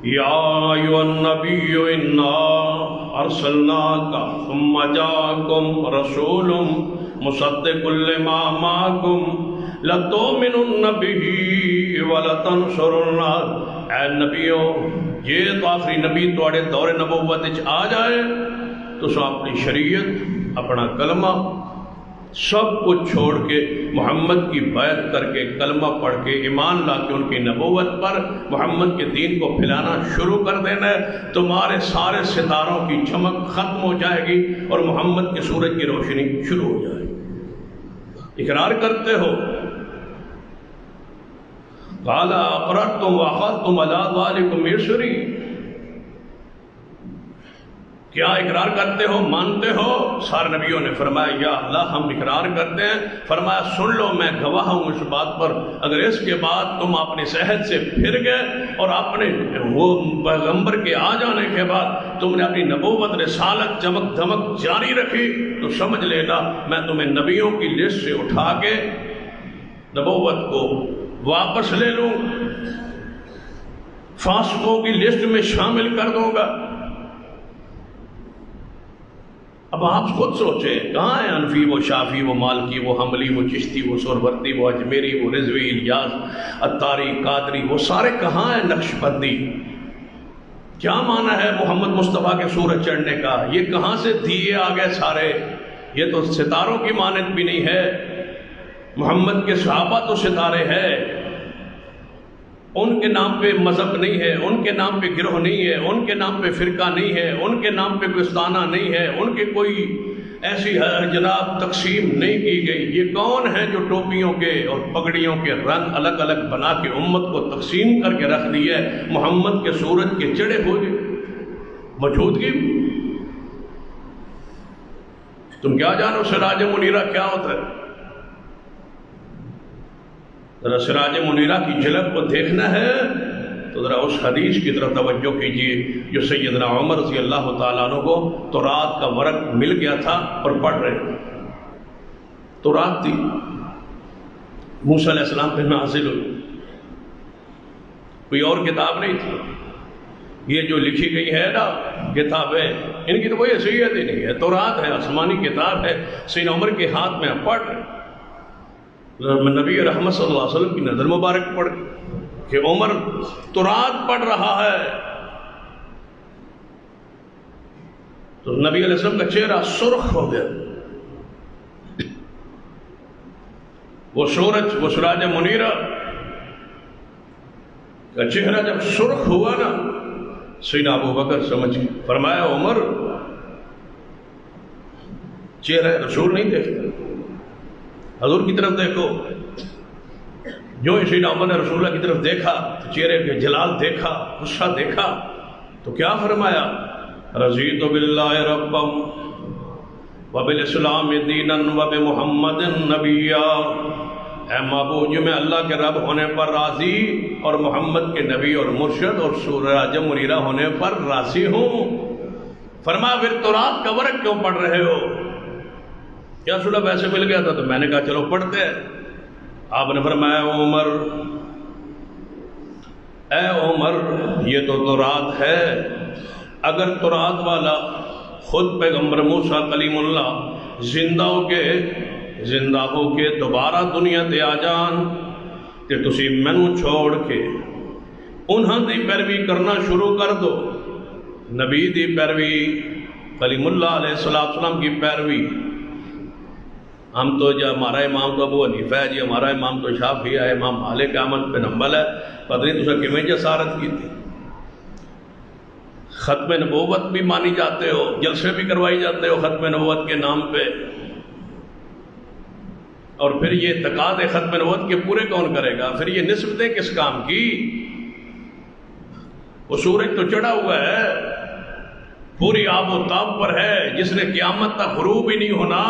یا ایھا النبی انا ارسلناک ثم جاءکم رسول مصدق لما معکم لتؤمنن به ولتنصرنہ۔ اے نبیوں، یہ تو آخری نبی توڑے دور نبوت آ جائے تو سو اپنی شریعت، اپنا کلمہ سب کچھ چھوڑ کے محمد کی بیعت کر کے، کلمہ پڑھ کے، ایمان لا کے ان کی نبوت پر محمد کے دین کو پھیلانا شروع کر دینا ہے، تمہارے سارے ستاروں کی چمک ختم ہو جائے گی اور محمد کے سورج کی روشنی شروع ہو جائے گی۔ اقرار کرتے ہو، قال اقررتم واخذتم علی ذلکم اصری، کیا اقرار کرتے ہو، مانتے ہو؟ سارے نبیوں نے فرمایا یا اللہ ہم اقرار کرتے ہیں۔ فرمایا سن لو، میں گواہ ہوں اس بات پر، اگر اس کے بعد تم اپنی صحت سے پھر گئے اور اپنے وہ پیغمبر کے آ جانے کے بعد تم نے اپنی نبوت رسالت چمک دھمک جاری رکھی تو سمجھ لینا میں تمہیں نبیوں کی لسٹ سے اٹھا کے نبوت کو واپس لے لوں، فاسقوں کی لسٹ میں شامل کر دوں گا۔ اب آپ خود سوچیں، کہاں ہے حنفی، وہ شافی، وہ مالکی، وہ حنبلی، وہ چشتی، وہ سہروردی، وہ اجمیری، وہ رضوی، الیاس، عطاری، قادری، وہ سارے کہاں ہیں؟ نقش بندی کیا معنی ہے محمد مصطفیٰ کے سورج چڑھنے کا؟ یہ کہاں سے دیے آ گئے سارے؟ یہ تو ستاروں کی مانند بھی نہیں ہے، محمد کے صحابہ تو ستارے ہیں، ان کے نام پہ مذہب نہیں ہے، ان کے نام پہ گروہ نہیں ہے، ان کے نام پہ فرقہ نہیں ہے، ان کے نام پہ گستانہ نہیں ہے، ان کے کوئی ایسی جناب تقسیم نہیں کی گئی۔ یہ کون ہیں جو ٹوپیوں کے اور پگڑیوں کے رنگ الگ الگ بنا کے امت کو تقسیم کر کے رکھ دی ہے؟ محمد کے سورج کے چڑے ہوئے موجودگی۔ تم کیا جانو سراج منیرہ کیا ہوتا ہے؟ ذرا سراج منیرہ کی جھلک کو دیکھنا ہے تو ذرا اس حدیث کی طرف توجہ کیجیے جو سیدنا عمر رضی اللہ تعالیٰ عنہ کو تورات کا ورق مل گیا تھا اور پڑھ رہے۔ تورات تھی، موسیٰ علیہ السلام پہ نازل ہوئی، کوئی اور کتاب نہیں تھی۔ یہ جو لکھی گئی ہے نا کتابیں، ان کی تو کوئی حیثیت ہی نہیں ہے۔ تورات ہے، آسمانی کتاب ہے، سیدنا عمر کے ہاتھ میں پڑھ رہے۔ نبی رحمت صلی اللہ علیہ وسلم کی نظر مبارک پڑ کہ عمر تورات پڑھ رہا ہے، تو نبی علیہ السلام کا چہرہ سرخ ہو گیا۔ وہ سراج منیرہ کا چہرہ جب سرخ ہوا نا، سیدنا ابو بکر سمجھ گئے، فرمایا عمر چہرہ رسول نہیں دیکھتا، حضور کی طرف دیکھو۔ جو سیدنا عمر نے رسول اللہ کی طرف دیکھا تو چہرے کے جلال دیکھا، غصہ دیکھا، تو کیا فرمایا؟ رضیت باللہ ربا وبالاسلام دینا وبمحمد نبیا۔ اے معبود، جو میں اللہ کے رب ہونے پر راضی اور محمد کے نبی اور مرشد اور سراج منیرہ ہونے پر راضی ہوں۔ فرمایا پھر تورات کا ورق کیوں پڑھ رہے ہو؟ یا رسول اللہ ویسے مل گیا تھا تو میں نے کہا چلو پڑھتے ہیں۔ آپ نے فرمایا عمر، اے عمر، یہ تو تورات ہے، اگر تورات والا خود پیغمبر موسیٰ کلیم اللہ زندہ ہو کے دوبارہ دنیا تے آ جان تے تسی مینوں چھوڑ کے انہاں دی پیروی کرنا شروع کر دو، نبی دی پیروی، کلیم اللہ علیہ السلام کی پیروی۔ ہم تو جو ہمارا امام تو ابو حنیفہ ہے جی، ہمارا امام تو شافعی ہے، امام مالک احمد بن حنبل ہے، پتہ نہیں تسا کیویں جسارت کی تھی؟ ختم نبوت بھی مانی جاتے ہو، جلسے بھی کروائی جاتے ہو ختم نبوت کے نام پہ، اور پھر یہ تقاضے ختم نبوت کے پورے کون کرے گا؟ پھر یہ نسبتیں کس کام کی؟ وہ سورج تو چڑھا ہوا ہے، پوری آب و تاب پر ہے، جس نے قیامت تک غروب ہی نہیں ہونا۔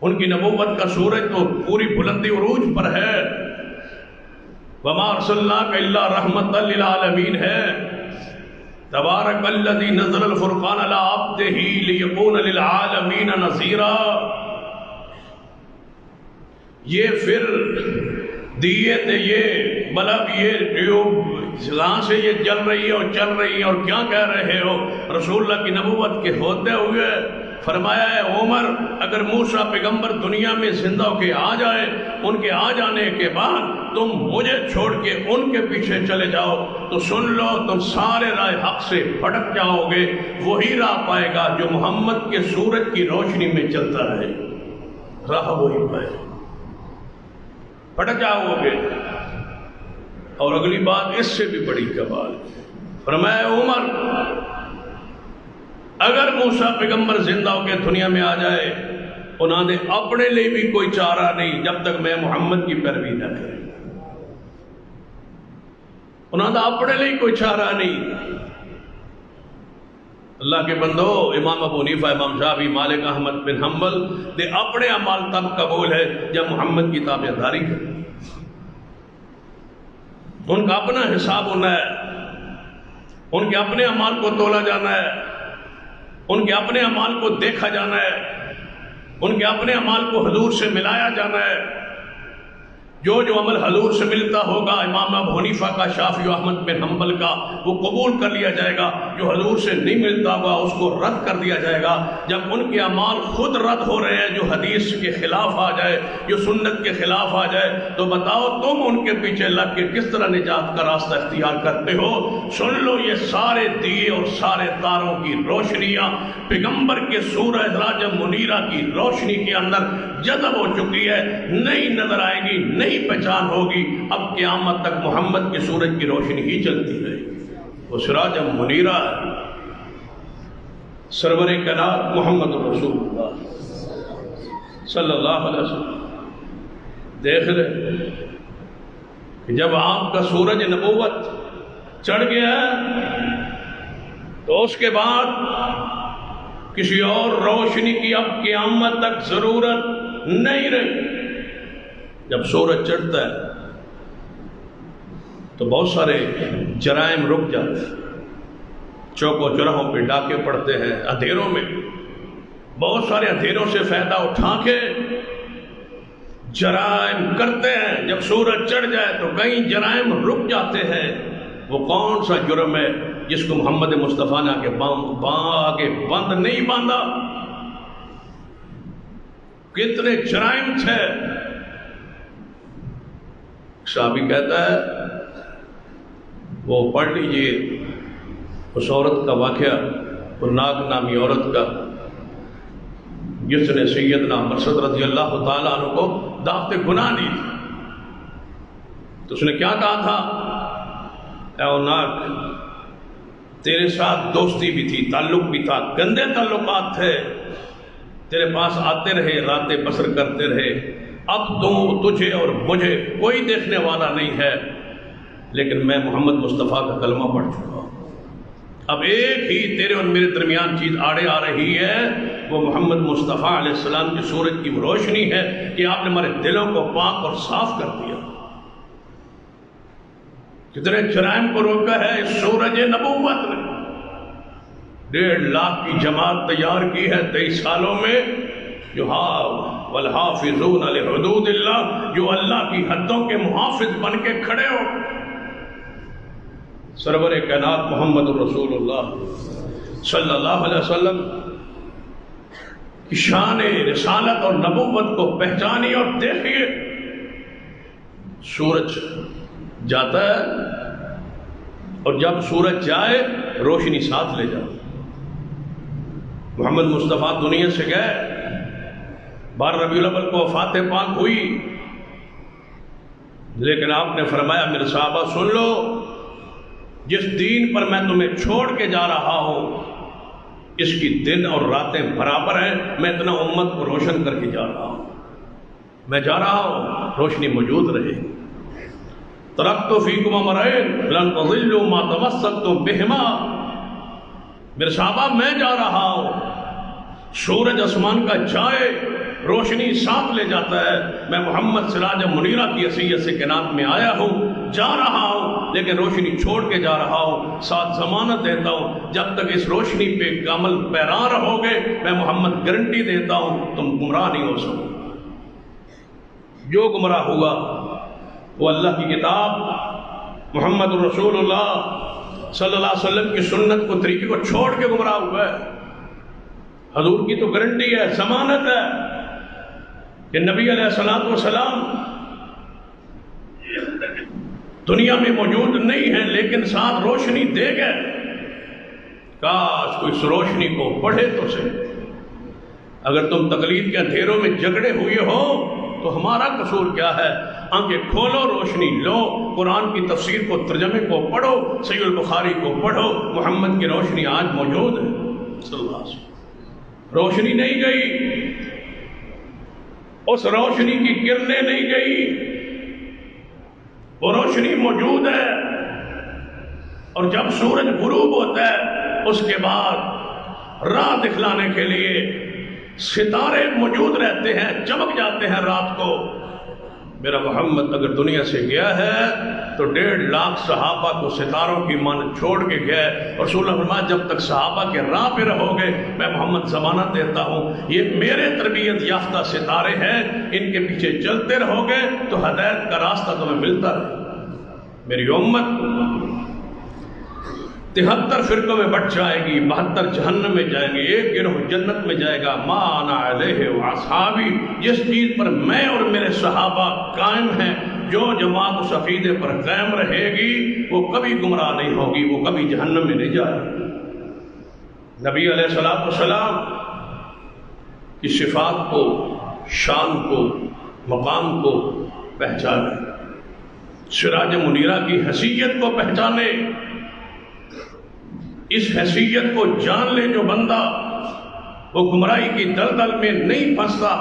ان کی نبوت کا سورج تو پوری بلندی عروج پر ہے۔ وما ارسلناک الا رحمۃ للعالمین ہے۔ تبارک الذی نزل الفرقان علی عبدہ لیکون للعالمین نذیرا۔ یہ پھر دیے تھے، یہ بلب، یہ ٹیوب جہاں سے یہ جل رہی ہے اور چل رہی ہے، اور کیا کہہ رہے ہو؟ رسول اللہ کی نبوت کے ہوتے ہوئے فرمایا ہے عمر، اگر موسیٰ پیغمبر دنیا میں زندہ ہو کے آ جائے، ان کے آ جانے کے بعد تم مجھے چھوڑ کے ان کے پیچھے چلے جاؤ تو سن لو، تم سارے راہ حق سے بھٹک جاؤ گے۔ وہی راہ پائے گا جو محمد کے سورج کی روشنی میں چلتا رہے، راہ وہی پائے، بھٹک جاؤ گے۔ اور اگلی بات اس سے بھی بڑی کمال، فرمایا عمر، اگر موسیٰ پیغمبر زندہ ہو کے دنیا میں آ جائے، انہوں نے اپنے لیے بھی کوئی چارہ نہیں جب تک میں محمد کی پیروی نہ کرے، انہوں نے اپنے لیے کوئی چارہ نہیں۔ اللہ کے بندو، امام ابو حنیفہ، امام شافعی، مالک احمد بن حنبل دے اپنے اعمال تب قبول ہے جب محمد کی تابعداری کرے۔ ان کا اپنا حساب ہونا ہے، ان کے اپنے اعمال کو تولا جانا ہے، ان کے اپنے اعمال کو دیکھا جانا ہے، ان کے اپنے اعمال کو حضور سے ملایا جانا ہے۔ جو عمل حضور سے ملتا ہوگا، امام ابو حنیفہ کا، شافعی و احمد بن حنبل کا، وہ قبول کر لیا جائے گا۔ جو حضور سے نہیں ملتا ہوگا اس کو رد کر دیا جائے گا۔ جب ان کے اعمال خود رد ہو رہے ہیں، جو حدیث کے خلاف آ جائے، جو سنت کے خلاف آ جائے، تو بتاؤ تم ان کے پیچھے لگ کے کس طرح نجات کا راستہ اختیار کرتے ہو؟ سن لو، یہ سارے دیے اور سارے تاروں کی روشنیاں پیغمبر کے سورج سراج منیرہ کی روشنی کے اندر جذب ہو چکی ہے، نہیں نظر آئے گی، نہیں پہچان ہوگی۔ اب قیامت تک محمد کے سورج کی روشنی ہی چلتی رہے گی، وہ سراج منیرہ ہے۔ سرور کائنات محمد رسول اللہ صلی اللہ علیہ وسلم دیکھ رہے کہ جب آپ کا سورج نبوت چڑھ گیا تو اس کے بعد کسی اور روشنی کی اب قیامت تک ضرورت نہیں رہی۔ جب سورج چڑھتا ہے تو بہت سارے جرائم رک جاتے ہیں، چوکوں چوراہوں پہ ڈاکے پڑتے ہیں، اندھیروں میں بہت سارے اندھیروں سے فائدہ اٹھا کے جرائم کرتے ہیں۔ جب سورج چڑھ جائے تو کئی جرائم رک جاتے ہیں۔ وہ کون سا جرم ہے جس کو محمد مصطفیٰ نے آگے بند نہیں باندھا؟ کتنے جرائم تھے۔ صحابی کہتا ہے وہ پڑھ لیجئے اس عورت کا واقعہ، وہ ناگ نامی عورت کا، جس نے سیدنا مرثد رضی اللہ تعالیٰ عنہ کو دعوت گناہ دی تھی۔ تو اس نے کیا کہا تھا؟ اے ناگ، تیرے ساتھ دوستی بھی تھی، تعلق بھی تھا، گندے تعلقات تھے، تیرے پاس آتے رہے، راتیں بسر کرتے رہے، اب تجھے اور مجھے کوئی دیکھنے والا نہیں ہے، لیکن میں محمد مصطفیٰ کا کلمہ پڑھ چکا ہوں۔ اب ایک ہی تیرے اور میرے درمیان چیز آڑے آ رہی ہے، وہ محمد مصطفیٰ علیہ السلام کی سورج کی روشنی ہے کہ آپ نے ہمارے دلوں کو پاک اور صاف کر دیا۔ کتنے جرائم کو روکا ہے اس سورج نبوت نے۔ 1.5 لاکھ کی جماعت تیار کی ہے 23 سالوں میں، جو والحافظون لحدود اللہ، جو اللہ کی حدوں کے محافظ بن کے کھڑے ہو۔ سرور کائنات محمد رسول اللہ صلی اللہ علیہ وسلم کی شان رسالت اور نبوت کو پہچانی اور دیکھیے۔ سورج جاتا ہے اور جب سورج جائے روشنی ساتھ لے جاؤ۔ محمد مصطفیٰ دنیا سے گئے، 12 ربیع الاول کو وفات پاک ہوئی، لیکن آپ نے فرمایا میرے صحابہ سن لو، جس دین پر میں تمہیں چھوڑ کے جا رہا ہوں اس کی دن اور راتیں برابر ہیں، میں اتنا امت کو روشن کر کے جا رہا ہوں، میں جا رہا ہوں، روشنی موجود رہے۔ ترکت فیکم امرین لن تضلوا ما تمسکتم بہما، میرے صحابہ میں جا رہا ہوں، سورج آسمان کا جائے روشنی ساتھ لے جاتا ہے، میں محمد سراج منیرہ کی حیثیت سے کائنات میں آیا ہوں، جا رہا ہوں، لیکن روشنی چھوڑ کے جا رہا ہوں، ساتھ ضمانت دیتا ہوں جب تک اس روشنی پہ عمل پیرا رہو گے میں محمد گارنٹی دیتا ہوں تم گمراہ نہیں ہو سکو۔ جو گمراہ ہوا وہ اللہ کی کتاب محمد رسول اللہ صلی اللہ علیہ وسلم کی سنت کو، طریقے کو چھوڑ کے گمراہ ہوا ہے۔ حضور کی تو گارنٹی ہے، ضمانت ہے کہ نبی علیہ السلام دنیا میں موجود نہیں ہیں لیکن ساتھ روشنی دے گئے۔ کاش کوئی اس روشنی کو پڑھے تو سے۔ اگر تم تقلید کے اندھیروں میں جگڑے ہوئے ہو تو ہمارا قصور کیا ہے؟ آنکھیں کھولو، روشنی لو، قرآن کی تفسیر کو، ترجمے کو پڑھو، صحیح البخاری کو پڑھو، محمد کی روشنی آج موجود ہے صلی اللہ علیہ وسلم۔ روشنی نہیں گئی، اس روشنی کی کرنیں نہیں گئی، وہ روشنی موجود ہے۔ اور جب سورج غروب ہوتا ہے اس کے بعد راہ دکھلانے کے لیے ستارے موجود رہتے ہیں، چمک جاتے ہیں رات کو۔ میرا محمد اگر دنیا سے گیا ہے تو 1.5 لاکھ صحابہ کو ستاروں کی مان چھوڑ کے گیا ہے، اور رسول اللہ فرمایا جب تک صحابہ کے راہ پہ رہو گے میں محمد ضمانت دیتا ہوں یہ میرے تربیت یافتہ ستارے ہیں، ان کے پیچھے چلتے رہو گے تو ہدایت کا راستہ تمہیں ملتا رہے۔ میری امت 73 فرقوں میں بٹ جائے گی، 72 جہنم میں جائیں گے، ایک گروہ جنت میں جائے گا۔ ما انا علیہ واصحابی، جس چیز پر میں اور میرے صحابہ قائم ہیں، جو جماعت اس عقیدے پر قائم رہے گی وہ کبھی گمراہ نہیں ہوگی، وہ کبھی جہنم میں نہیں جائے گی۔ نبی علیہ السلام کی صفات کو، شان کو، مقام کو پہچانے، سراج منیرہ کی حیثیت کو پہچانے۔ اس حیثیت کو جان لے جو بندہ وہ گمراہی کی دلدل میں نہیں پھنستا۔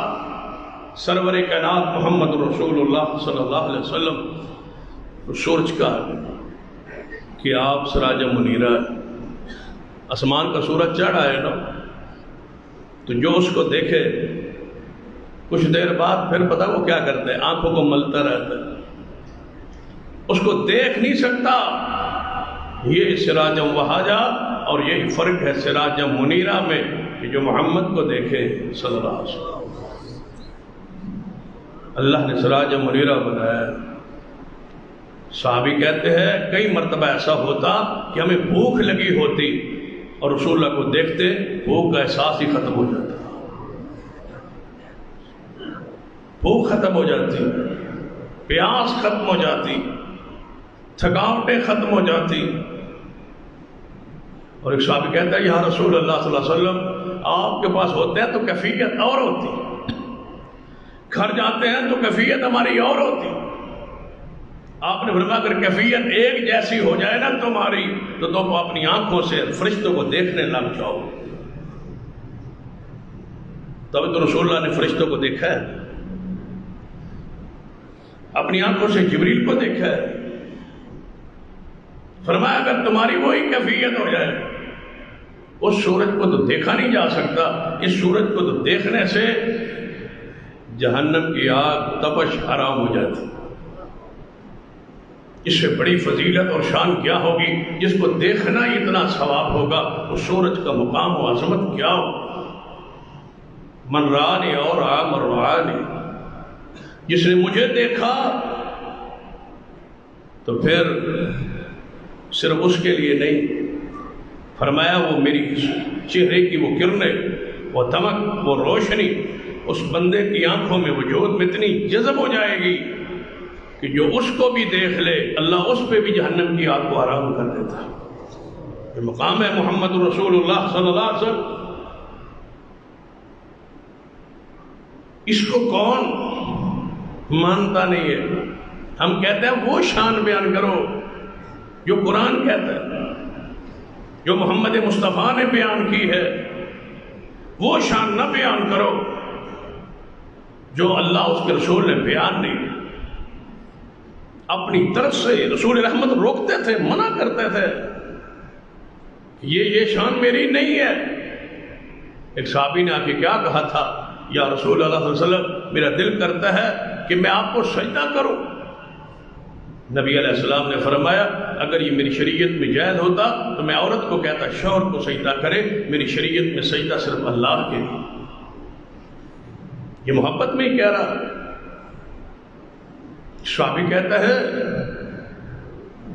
سرور کائنات محمد رسول اللہ صلی اللہ علیہ وسلم سورج کا کہ آپ سراج منیرہ، آسمان کا سورج چڑھا ہے نا، تو جو اس کو دیکھے کچھ دیر بعد پھر پتہ وہ کیا کرتا ہے، آنکھوں کو ملتا رہتا ہے، اس کو دیکھ نہیں سکتا۔ یہ سراجم وہاجا، اور یہی فرق ہے سراجم منیرہ میں کہ جو محمد کو دیکھے صلی اللہ علیہ وسلم۔ اللہ نے سراجم منیرہ بنایا۔ صحابی کہتے ہیں کئی مرتبہ ایسا ہوتا کہ ہمیں بھوک لگی ہوتی اور رسول اللہ کو دیکھتے بھوک کا احساس ہی ختم ہو جاتا، بھوک ختم ہو جاتی، پیاس ختم ہو جاتی، تھکاوٹیں ختم ہو جاتی۔ اور ایک صحابی کہتا ہے یا رسول اللہ صلی اللہ علیہ وسلم آپ کے پاس ہوتے ہیں تو کیفیت اور ہوتی، گھر جاتے ہیں تو کیفیت ہماری اور ہوتی۔ آپ نے فرمایا اگر کیفیت ایک جیسی ہو جائے نا تمہاری تو تم اپنی آنکھوں سے فرشتوں کو دیکھنے لگ جاؤ۔ تب تو رسول اللہ نے فرشتوں کو دیکھا ہے، اپنی آنکھوں سے جبریل کو دیکھا ہے۔ فرمایا اگر تمہاری وہی کیفیت ہو جائے، اس سورج کو تو دیکھا نہیں جا سکتا، اس سورج کو تو دیکھنے سے جہنم کی آگ تپش حرام ہو جاتی۔ اس سے بڑی فضیلت اور شان کیا ہوگی جس کو دیکھنا ہی اتنا ثواب ہوگا، اس سورج کا مقام و عظمت کیا ہو۔ من رانی اور عامر رانی، جس نے مجھے دیکھا تو پھر صرف اس کے لیے نہیں، فرمایا وہ میری چہرے کی وہ کرنیں، وہ دمک، وہ روشنی اس بندے کی آنکھوں میں وجود میں اتنی جذب ہو جائے گی کہ جو اس کو بھی دیکھ لے اللہ اس پہ بھی جہنم کی آگ کو حرام کر دیتا۔ یہ مقام ہے محمد رسول اللہ صلی اللہ علیہ وسلم۔ اس کو کون مانتا نہیں ہے؟ ہم کہتے ہیں وہ شان بیان کرو جو قرآن کہتا ہے، جو محمد مصطفیٰ نے بیان کی ہے، وہ شان نہ بیان کرو جو اللہ اس کے رسول نے بیان نہیں۔ اپنی طرف سے رسول رحمت روکتے تھے، منع کرتے تھے، یہ شان میری نہیں ہے۔ ایک صحابی نے آ کے کیا کہا تھا، یا رسول اللہ صلی اللہ علیہ وسلم میرا دل کرتا ہے کہ میں آپ کو سجدہ کروں۔ نبی علیہ السلام نے فرمایا اگر یہ میری شریعت میں جائز ہوتا تو میں عورت کو کہتا شوہر کو سجدہ کرے، میری شریعت میں سجدہ صرف اللہ کے لیے۔ یہ محبت میں ہی کہہ رہا۔ صحابی کہتا ہے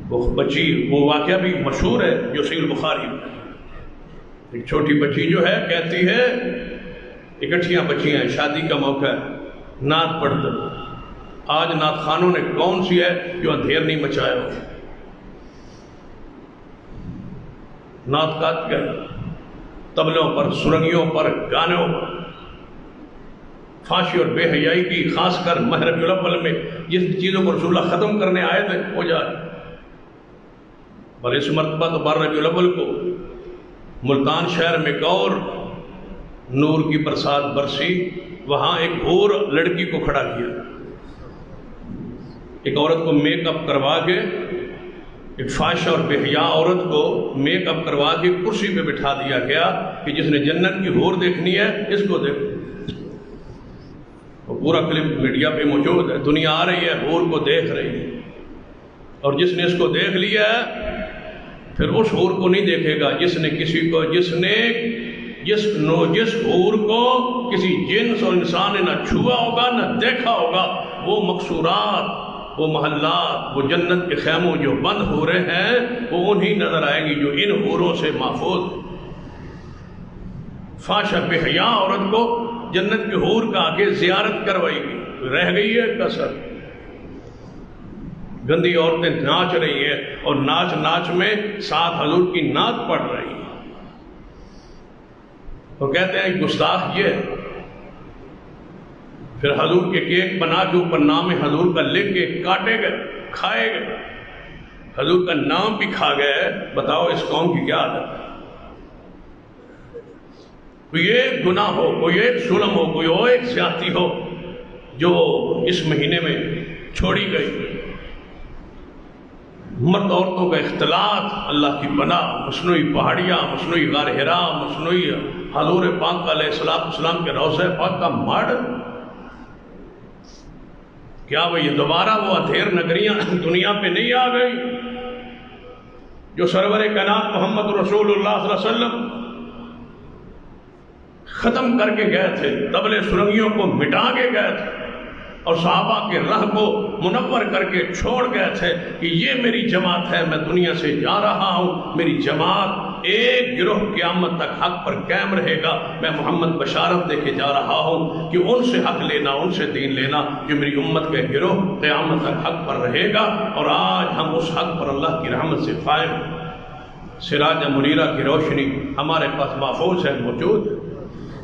وہ بچی، وہ واقعہ بھی مشہور ہے جو صحیح البخاری میں، ایک چھوٹی بچی جو ہے کہتی ہے اکٹھیاں بچیاں ہیں، شادی کا موقع ہے، نعت پڑھ دو۔ آج نعت خانوں نے کون سی ہے جو اندھیر نہیں مچایا ہو؟ نعت کات کیا، طبلوں پر، سرنگیوں پر، گانوں پر، فحاشی اور بے حیائی کی، خاص کر ماہ ربیع الاول میں جس چیزوں کو رسول اللہ ختم کرنے آئے تھے ہو جائے۔ اور اس مرتبہ تو 12 ربیع الاول کو ملتان شہر میں ایک اور نور کی برسات برسی، وہاں ایک اور لڑکی کو کھڑا کیا، ایک عورت کو میک اپ کروا کے، ایک فحاشہ اور بے حیا عورت کو میک اپ کروا کے کرسی پہ بٹھا دیا گیا کہ جس نے جنت کی حور دیکھنی ہے اس کو دیکھو۔ وہ پورا کلپ میڈیا پہ موجود ہے، دنیا آ رہی ہے، حور کو دیکھ رہی ہے، اور جس نے اس کو دیکھ لیا ہے پھر اس حور کو نہیں دیکھے گا جس نے کسی کو، جس حور کو کسی جنس اور انسان نے نہ چھوا ہوگا نہ دیکھا ہوگا۔ وہ مقصورات، وہ محلات، وہ جنت کے خیموں جو بند ہو رہے ہیں وہ انہی نظر آئیں گی جو ان حوروں سے محفوظ۔ فحاشہ بے حیا عورت کو جنت کی حور کا آگے زیارت کروائی گئی، رہ گئی ہے کسر۔ گندی عورتیں ناچ رہی ہیں اور ناچ میں ساتھ حضور کی نعت پڑھ رہی ہیں، وہ کہتے ہیں گستاخ یہ ہے۔ پھر حضور کے کیک بنا کے اوپر نام حضور کا لکھ کے کاٹے گئے، کھائے گئے، حضور کا نام بھی کھا گئے۔ بتاؤ اس قوم کی کیا عادت ہے؟ کوئی ایک گناہ ہو، کوئی ایک ظلم ہو، کوئی اور ایک زیادتی ہو جو اس مہینے میں چھوڑی گئی، مرد عورتوں کا اختلاط، اللہ کی پناہ، مصنوعی پہاڑیاں، مصنوعی غار حرا، مصنوعی حضور پاک علیہ السلام کے روضہ پاک کا ماڈل، کیا وہ یہ دوبارہ وہ اندھیر نگریاں دنیا پہ نہیں آ گئی جو سرور کائنات محمد رسول اللہ صلی اللہ علیہ وسلم ختم کر کے گئے تھے، طبل سرنگیوں کو مٹا کے گئے تھے اور صحابہ کے راہ کو منور کر کے چھوڑ گئے تھے کہ یہ میری جماعت ہے، میں دنیا سے جا رہا ہوں، میری جماعت ایک گروہ قیامت تک حق پر قائم رہے گا، میں محمد بشارت دے کے جا رہا ہوں کہ ان سے حق لینا، ان سے دین لینا، جو میری امت کے گروہ قیامت تک حق پر رہے گا۔ اور آج ہم اس حق پر اللہ کی رحمت سے قائم، سراج منیرہ کی روشنی ہمارے پاس محفوظ ہے، موجود ہے،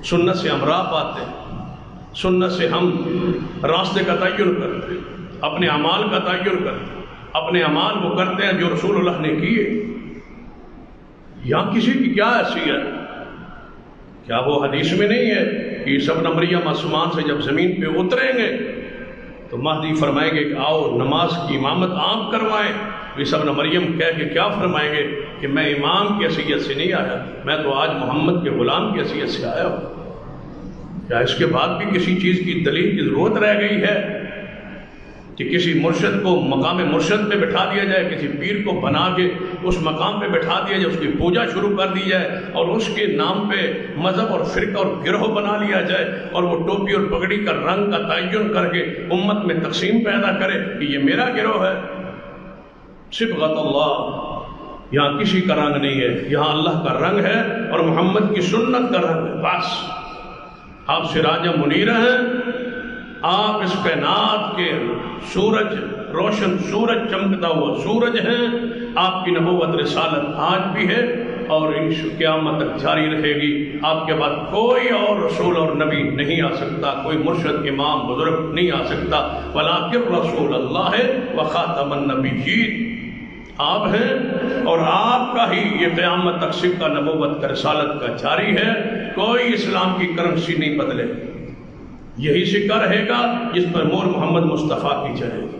سنت سے ہم راہ پاتے ہیں، سنت سے ہم راستے کا تعین کرتے ہیں، اپنے اعمال کا تعین کرتے ہیں، اپنے اعمال وہ کرتے ہیں جو رسول اللہ نے کیے۔ یہاں کسی کی کیا حیثیت؟ کیا وہ حدیث میں نہیں ہے کہ عیسیٰ ابن مریم آسمان سے جب زمین پہ اتریں گے تو مہدی فرمائیں گے کہ آؤ نماز کی امامت عام کروائیں؟ عیسیٰ ابن مریم کہہ کے کیا فرمائیں گے کہ میں امام کی حیثیت سے نہیں آیا، میں تو آج محمد کے غلام کی حیثیت سے آیا ہوں۔ کیا اس کے بعد بھی کسی چیز کی دلیل کی ضرورت رہ گئی ہے کہ کسی مرشد کو مقام مرشد پہ بٹھا دیا جائے، کسی پیر کو بنا کے اس مقام پہ بٹھا دیا جائے، اس کی پوجا شروع کر دی جائے اور اس کے نام پہ مذہب اور فرقہ اور گروہ بنا لیا جائے اور وہ ٹوپی اور پگڑی کا رنگ کا تعین کر کے امت میں تقسیم پیدا کرے کہ یہ میرا گروہ ہے؟ صبغۃ اللہ، یہاں کسی کا رنگ نہیں ہے، یہاں اللہ کا رنگ ہے اور محمد کی سنت کا رنگ ہے۔ بس آپ سراج منیر ہیں، آپ اس کائنات کے سورج، روشن سورج، چمکتا ہوا سورج ہیں، آپ کی نبوت رسالت آج بھی ہے اور قیامت تک جاری رہے گی۔ آپ کے بعد کوئی اور رسول اور نبی نہیں آ سکتا، کوئی مرشد امام بزرگ نہیں آ سکتا۔ وَلَٰكِن رسول اللہ وخاتم النبیین، آپ ہیں اور آپ کا ہی یہ قیامت تک سکہ نبوت کا رسالت کا جاری ہے، کوئی اسلام کی کرنسی نہیں بدلے، یہی سکہ رہے گا جس پر مور محمد مصطفیٰ کی چلے گی۔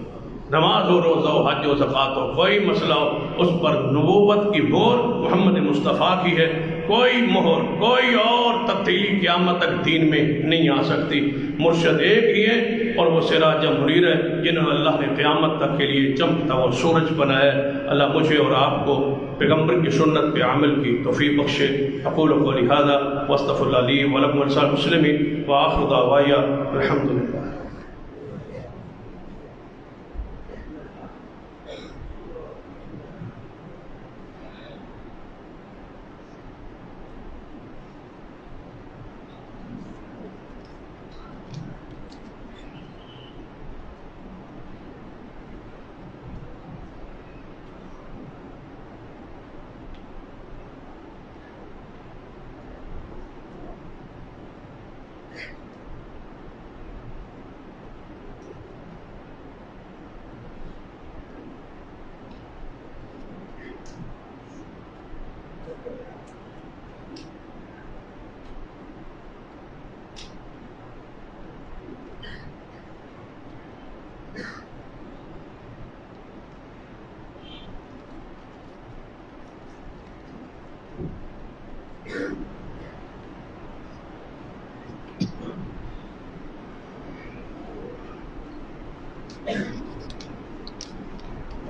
نماز ہو، روزہ ہو، حج ہو، زکوٰۃ ہو، کوئی مسئلہ ہو، اس پر نبوت کی مہر محمد مصطفیٰ کی ہے، کوئی مہر، کوئی اور تبدیلی قیامت تک دین میں نہیں آ سکتی۔ مرشد ایک ہی ہے اور وہ سراج منیر ہے جنہوں نے اللہ نے قیامت تک کے لیے چمکتا ہوا سورج بنایا ہے۔ اللہ مجھے اور آپ کو پیغمبر کی سنت پہ عمل کی توفیق بخشے۔ اقول قولی ھذا واستغفر اللہ لی ولکم ولسائر المسلمین وآخر دعوایا الحمد للہ۔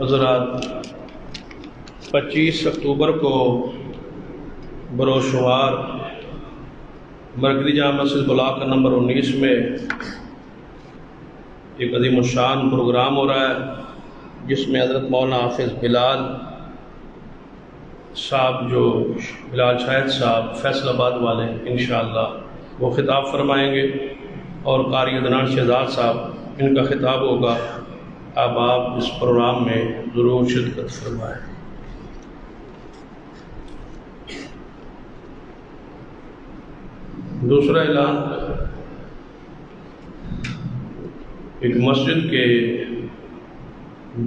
حضرات، 25 اکتوبر کو بروز شمار مرکزی جامع مسجد بلاک نمبر 19 میں ایک عظیم الشان پروگرام ہو رہا ہے جس میں حضرت مولانا حافظ بلال صاحب، جو بلال شاہد صاحب فیصل آباد والے، انشاءاللہ وہ خطاب فرمائیں گے اور قاری عدنان شہزاد صاحب ان کا خطاب ہوگا۔ اب آپ اس پروگرام میں ضرور شرکت فرمائیں۔ دوسرا اعلان، ایک مسجد کے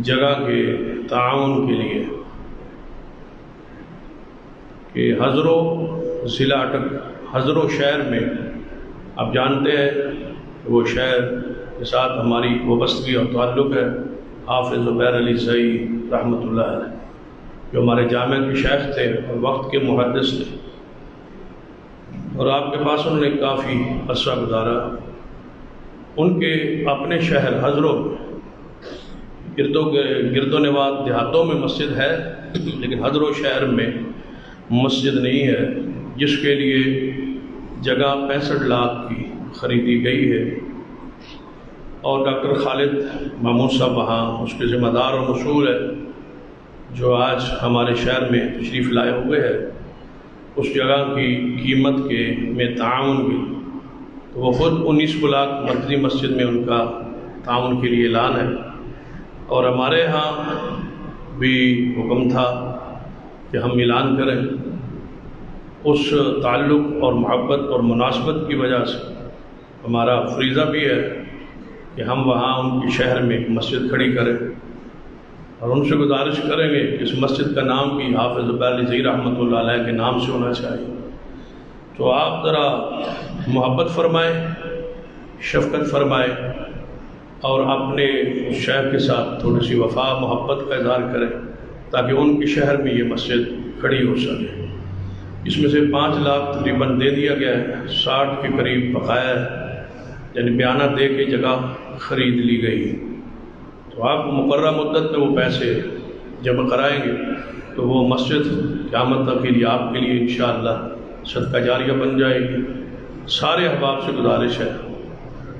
جگہ کے تعاون کے لیے کہ حضروں ضلع اٹک حضر و شہر میں آپ جانتے ہیں کہ وہ شہر کے ساتھ ہماری وابستگی اور تعلق ہے، حافظ زبیر علی زئی رحمۃ اللہ علیہ جو ہمارے جامعہ کے شیخ تھے اور وقت کے محدث تھے، اور آپ کے پاس انہوں نے کافی عرصہ گزارا۔ ان کے اپنے شہر حضروں گرد و نواح دیہاتوں میں مسجد ہے، لیکن حضر و شہر میں مسجد نہیں ہے، جس کے لیے جگہ 65 لاکھ کی خریدی گئی ہے، اور ڈاکٹر خالد محمود صاحب وہاں اس کے ذمہ دار اور مسئول ہے، جو آج ہمارے شہر میں تشریف لائے ہوئے ہیں۔ اس جگہ کی قیمت میں تعاون کی تو وہ خود 19 بلاک مرکزی مسجد میں ان کا تعاون کے لیے اعلان ہے، اور ہمارے ہاں بھی حکم تھا کہ ہم اعلان کریں۔ اس تعلق اور محبت اور مناسبت کی وجہ سے ہمارا فریضہ بھی ہے کہ ہم وہاں ان کے شہر میں ایک مسجد کھڑی کریں، اور ان سے گزارش کریں گے کہ اس مسجد کا نام بھی حافظ زبیر علی زئی رحمۃ اللہ علیہ کے نام سے ہونا چاہیے۔ تو آپ ذرا محبت فرمائیں، شفقت فرمائیں، اور اپنے شہر کے ساتھ تھوڑی سی وفا محبت کا اظہار کریں تاکہ ان کے شہر میں یہ مسجد کھڑی ہو سکے۔ اس میں سے 5 لاکھ تقریباً دے دیا گیا ہے، 60 کے قریب بقایا ہے، یعنی بیانہ دے کے جگہ خرید لی گئی ہے۔ تو آپ مقررہ مدت میں وہ پیسے جمع کرائیں گے تو وہ مسجد قیامت تک کے لیے آپ کے لیے انشاءاللہ صدقہ جاریہ بن جائے گی۔ سارے احباب سے گزارش ہے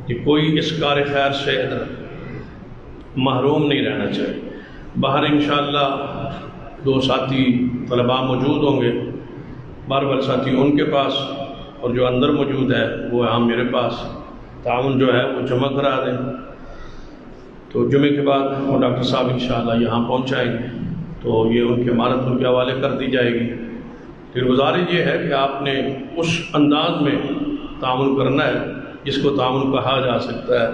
کہ کوئی اس کار خیر سے محروم نہیں رہنا چاہیے۔ باہر انشاءاللہ 2 ساتھی طلباء موجود ہوں گے، بار ساتھی ان کے پاس، اور جو اندر موجود ہے وہ ہم میرے پاس تعاون جو ہے وہ جمع کرا دیں۔ تو جمعے کے بعد وہ ڈاکٹر صاحب انشاءاللہ یہاں پہنچائیں گے تو یہ ان کی امانت ان کے حوالے کر دی جائے گی۔ پھر گزارش یہ ہے کہ آپ نے اس انداز میں تعاون کرنا ہے جس کو تعاون کہا جا سکتا ہے،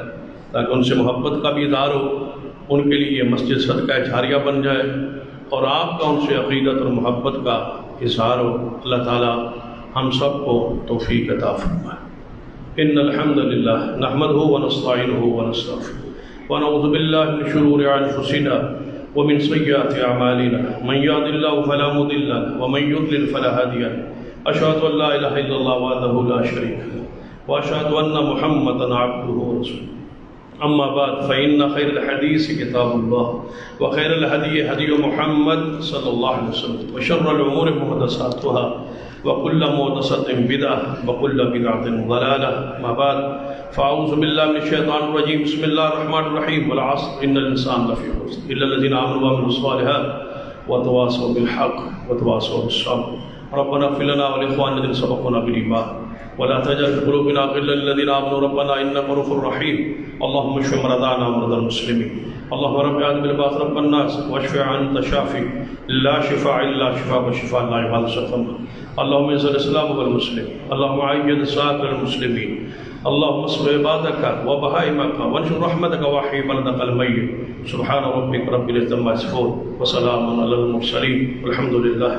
تاکہ ان سے محبت کا بھی اظہار ہو، ان کے لیے یہ مسجد صدقہ جاریہ بن جائے، اور آپ کا ان سے عقیدت اور محبت کا اظہار ہو۔ اللہ تعالی ہم سب کو توفیق عطا فرمائے۔ ان الحمد للہ نحمدہ ونستعینہ ونستغفرہ ونعوذ باللہ من شرور انفسنا ومن سیئات اعمالنا من یهد اللہ فلا مضل له ومن یضلل فلا هادی له اشهد ان لا الہ الا اللہ وحدہ لا شریک له واشهد ان محمدا عبدہ ورسولہ اما بعد فإن خیر الحدیث کتاب اللہ وخیر الہدی ہدی محمد صلی اللہ علیہ وسلم وشر الامور محدثاتها وكل محدثة بدعة وكل بدعة ضلالة ما بعد فأعوذ بالله من الشيطان الرجيم بسم الله الرحمن الرحيم والعصر إن الإنسان لفي خسر إلا الذين آمنوا وعملوا الصالحات وتواصوا بالحق وتواصوا بالصبر ربنا اغفر لنا ولإخواننا الذين سبقونا بالإيمان ولا تجعل في قلوبنا غلا للذين آمنوا ربنا إنك رؤوف رحيم اللهم اشف مرضانا ومرضى المسلمين اللهم رب اعوذ بالباس رب الناس واشف انت شافي لا شفاء الا شفاء وشفاء لا يغادر سقما اللهم اعز الاسلام والمسلمين اللهم اعز سائر المسلمين اللهم اصلح عبادك وبهائمك وانشر رحمتك واحيي بلدك الميت سبحان ربك رب العزة عما يصفون وسلام على المرسلين والحمد لله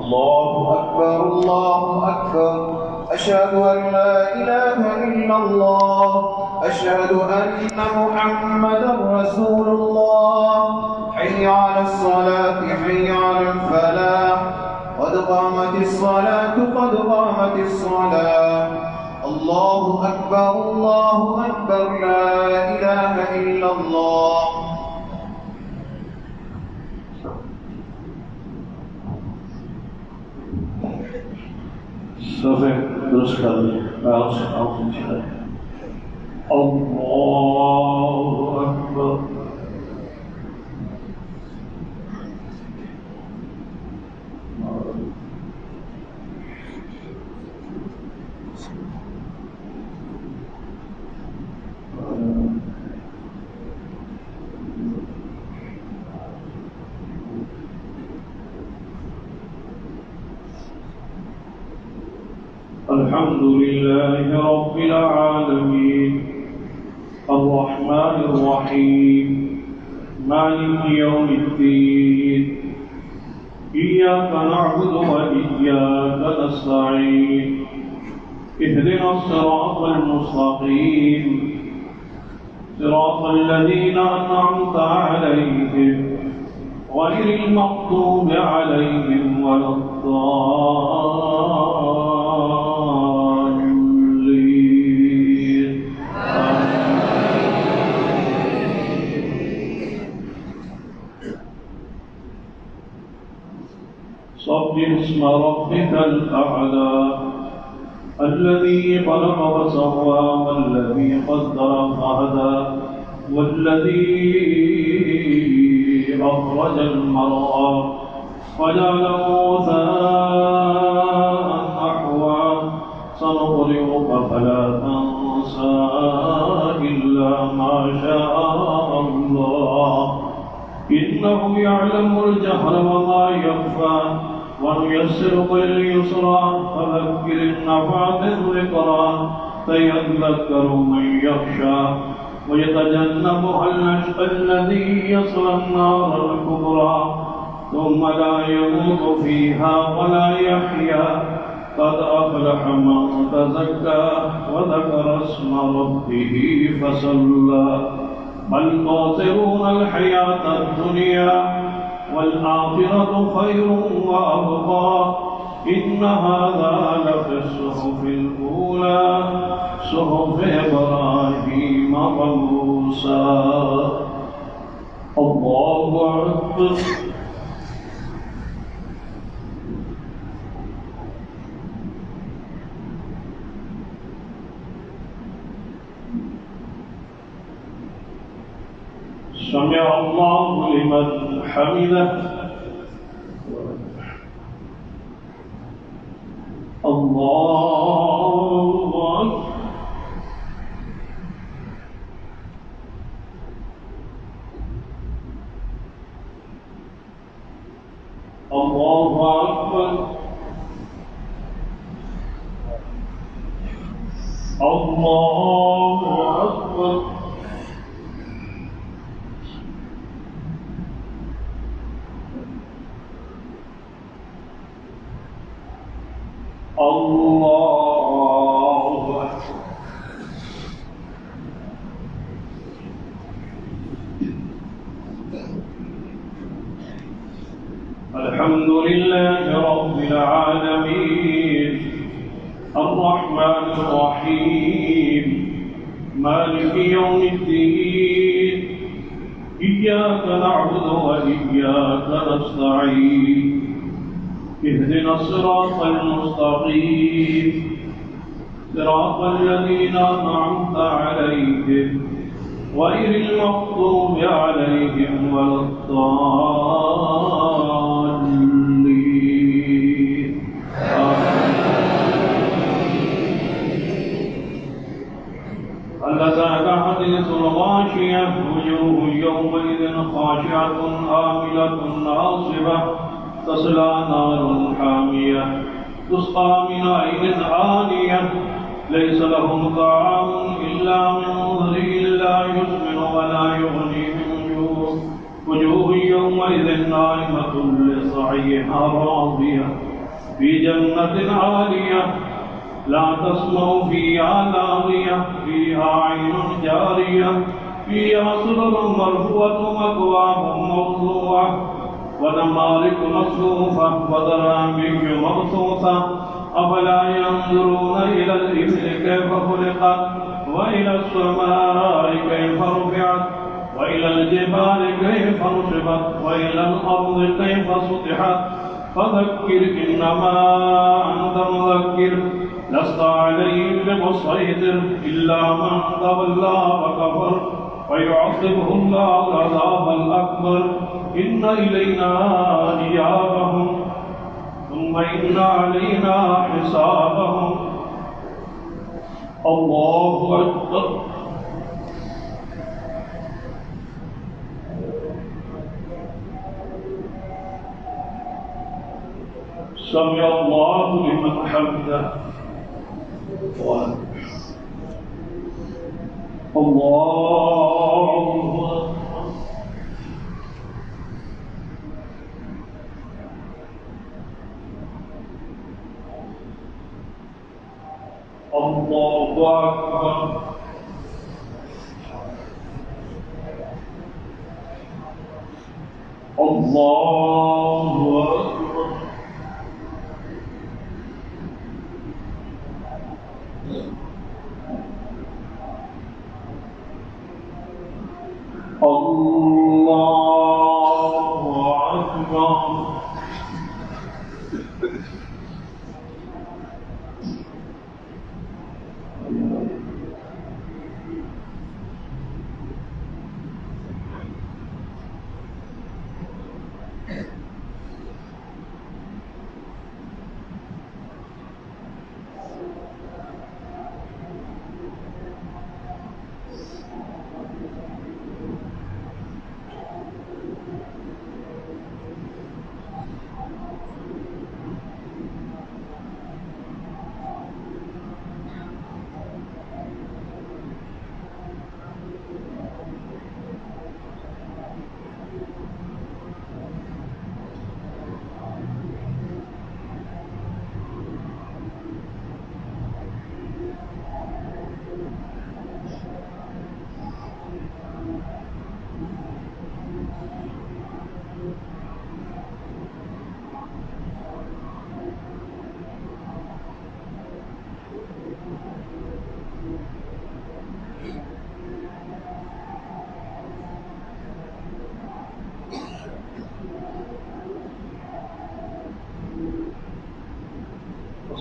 الله أكبر أشهد أن لا إله إلا الله أشهد أن محمدا رسول الله حي على الصلاة حي على الفلاح قد قامت الصلاة الله أكبر لا إله إلا الله صفحہ درست کر لیں اللہ اکبر الحمد لله رب العالمين الرحمن الرحيم مالك يوم الدين إياك نعبد وإياك نستعين اهدنا الصراط المستقيم صراط الذين أنعمت عليهم غير المغضوب عليهم ولا الضالين سبح اسم ربك الأعلى الذي خلق فسوى والذي قدر فهدى والذي أخرج المرعى وجعله غثاء أحوى سنقرئك فلا تنسى إلا ما شاء الله إنه يعلم الجهر وما يخفى ونيسرك لليسرى فذكر النفعة الذكرى سيذكر من يخشى ويتجنبها الأشقى الذي يصلى النار الكبرى ثم لا يموت فيها ولا يحيا قد أفلح من تزكى وذكر اسم ربه فصلى بل تؤثرون الحياة الدنيا والآخرة خير وأبقى إن هذا لفي الصحف الأولى صحف إبراهيم وموسى الله أكبر سمع الله لمن حمده الله أكبر الله أكبر الله أكبر الله أكبر الحمد لله رب العالمين الرحمن الرحيم مالك يوم الدين إياك نعبد وإياك نستعين اهدنا الصراط المستقيم صراط الذين أنعمت عليهم غير المغضوب عليهم ولا الضالين هل أتاك حديث الغاشية وجوه يومئذ خاشعة آملة ناصبة تصلى نار حامية تسقى من عين آنية ليس لهم طعام إلا من ضريع لا يسمن ولا يغني من جوع وجوه يومئذ ناعمة لسعيها راضية في جنة عالية لا تسمع فيها لاغية فيها عين جارية فيها سرر مرفوعة وأكواب موضوعة ونمارق مصفوفة وزرابي مبثوثة أفلا ينظرون إلى الإبل كيف خلقت وإلى السماء كيف رفعت وإلى الجبال كيف نصبت وإلى الأرض كيف سطحت فذكر إنما أنت مذكر لست عليهم بمسيطر إلا من تولى وكفر ويعذبه الله العذاب الأكبر إن إلينا إيابهم ثم إن علينا حسابهم الله أكبر سمع الله لمن حمده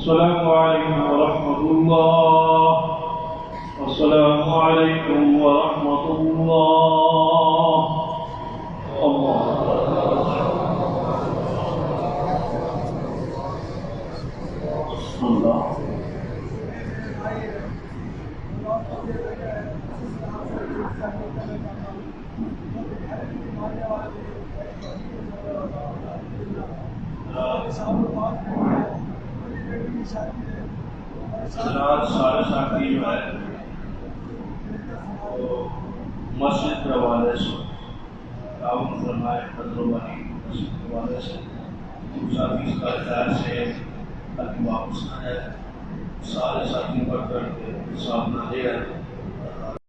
السلام عليكم ورحمة الله. السلام عليكم ورحمة الله. الله سارے ساتھی جو ہے مسجد کے حوالے سے تعاون فرمائے، فضل والی مسجد کے حوالے سے ساتھی اس کا خیال سے تاکہ واپس نہ جائے، سارے ساتھی پڑھ کر کے ساتھ نہ دے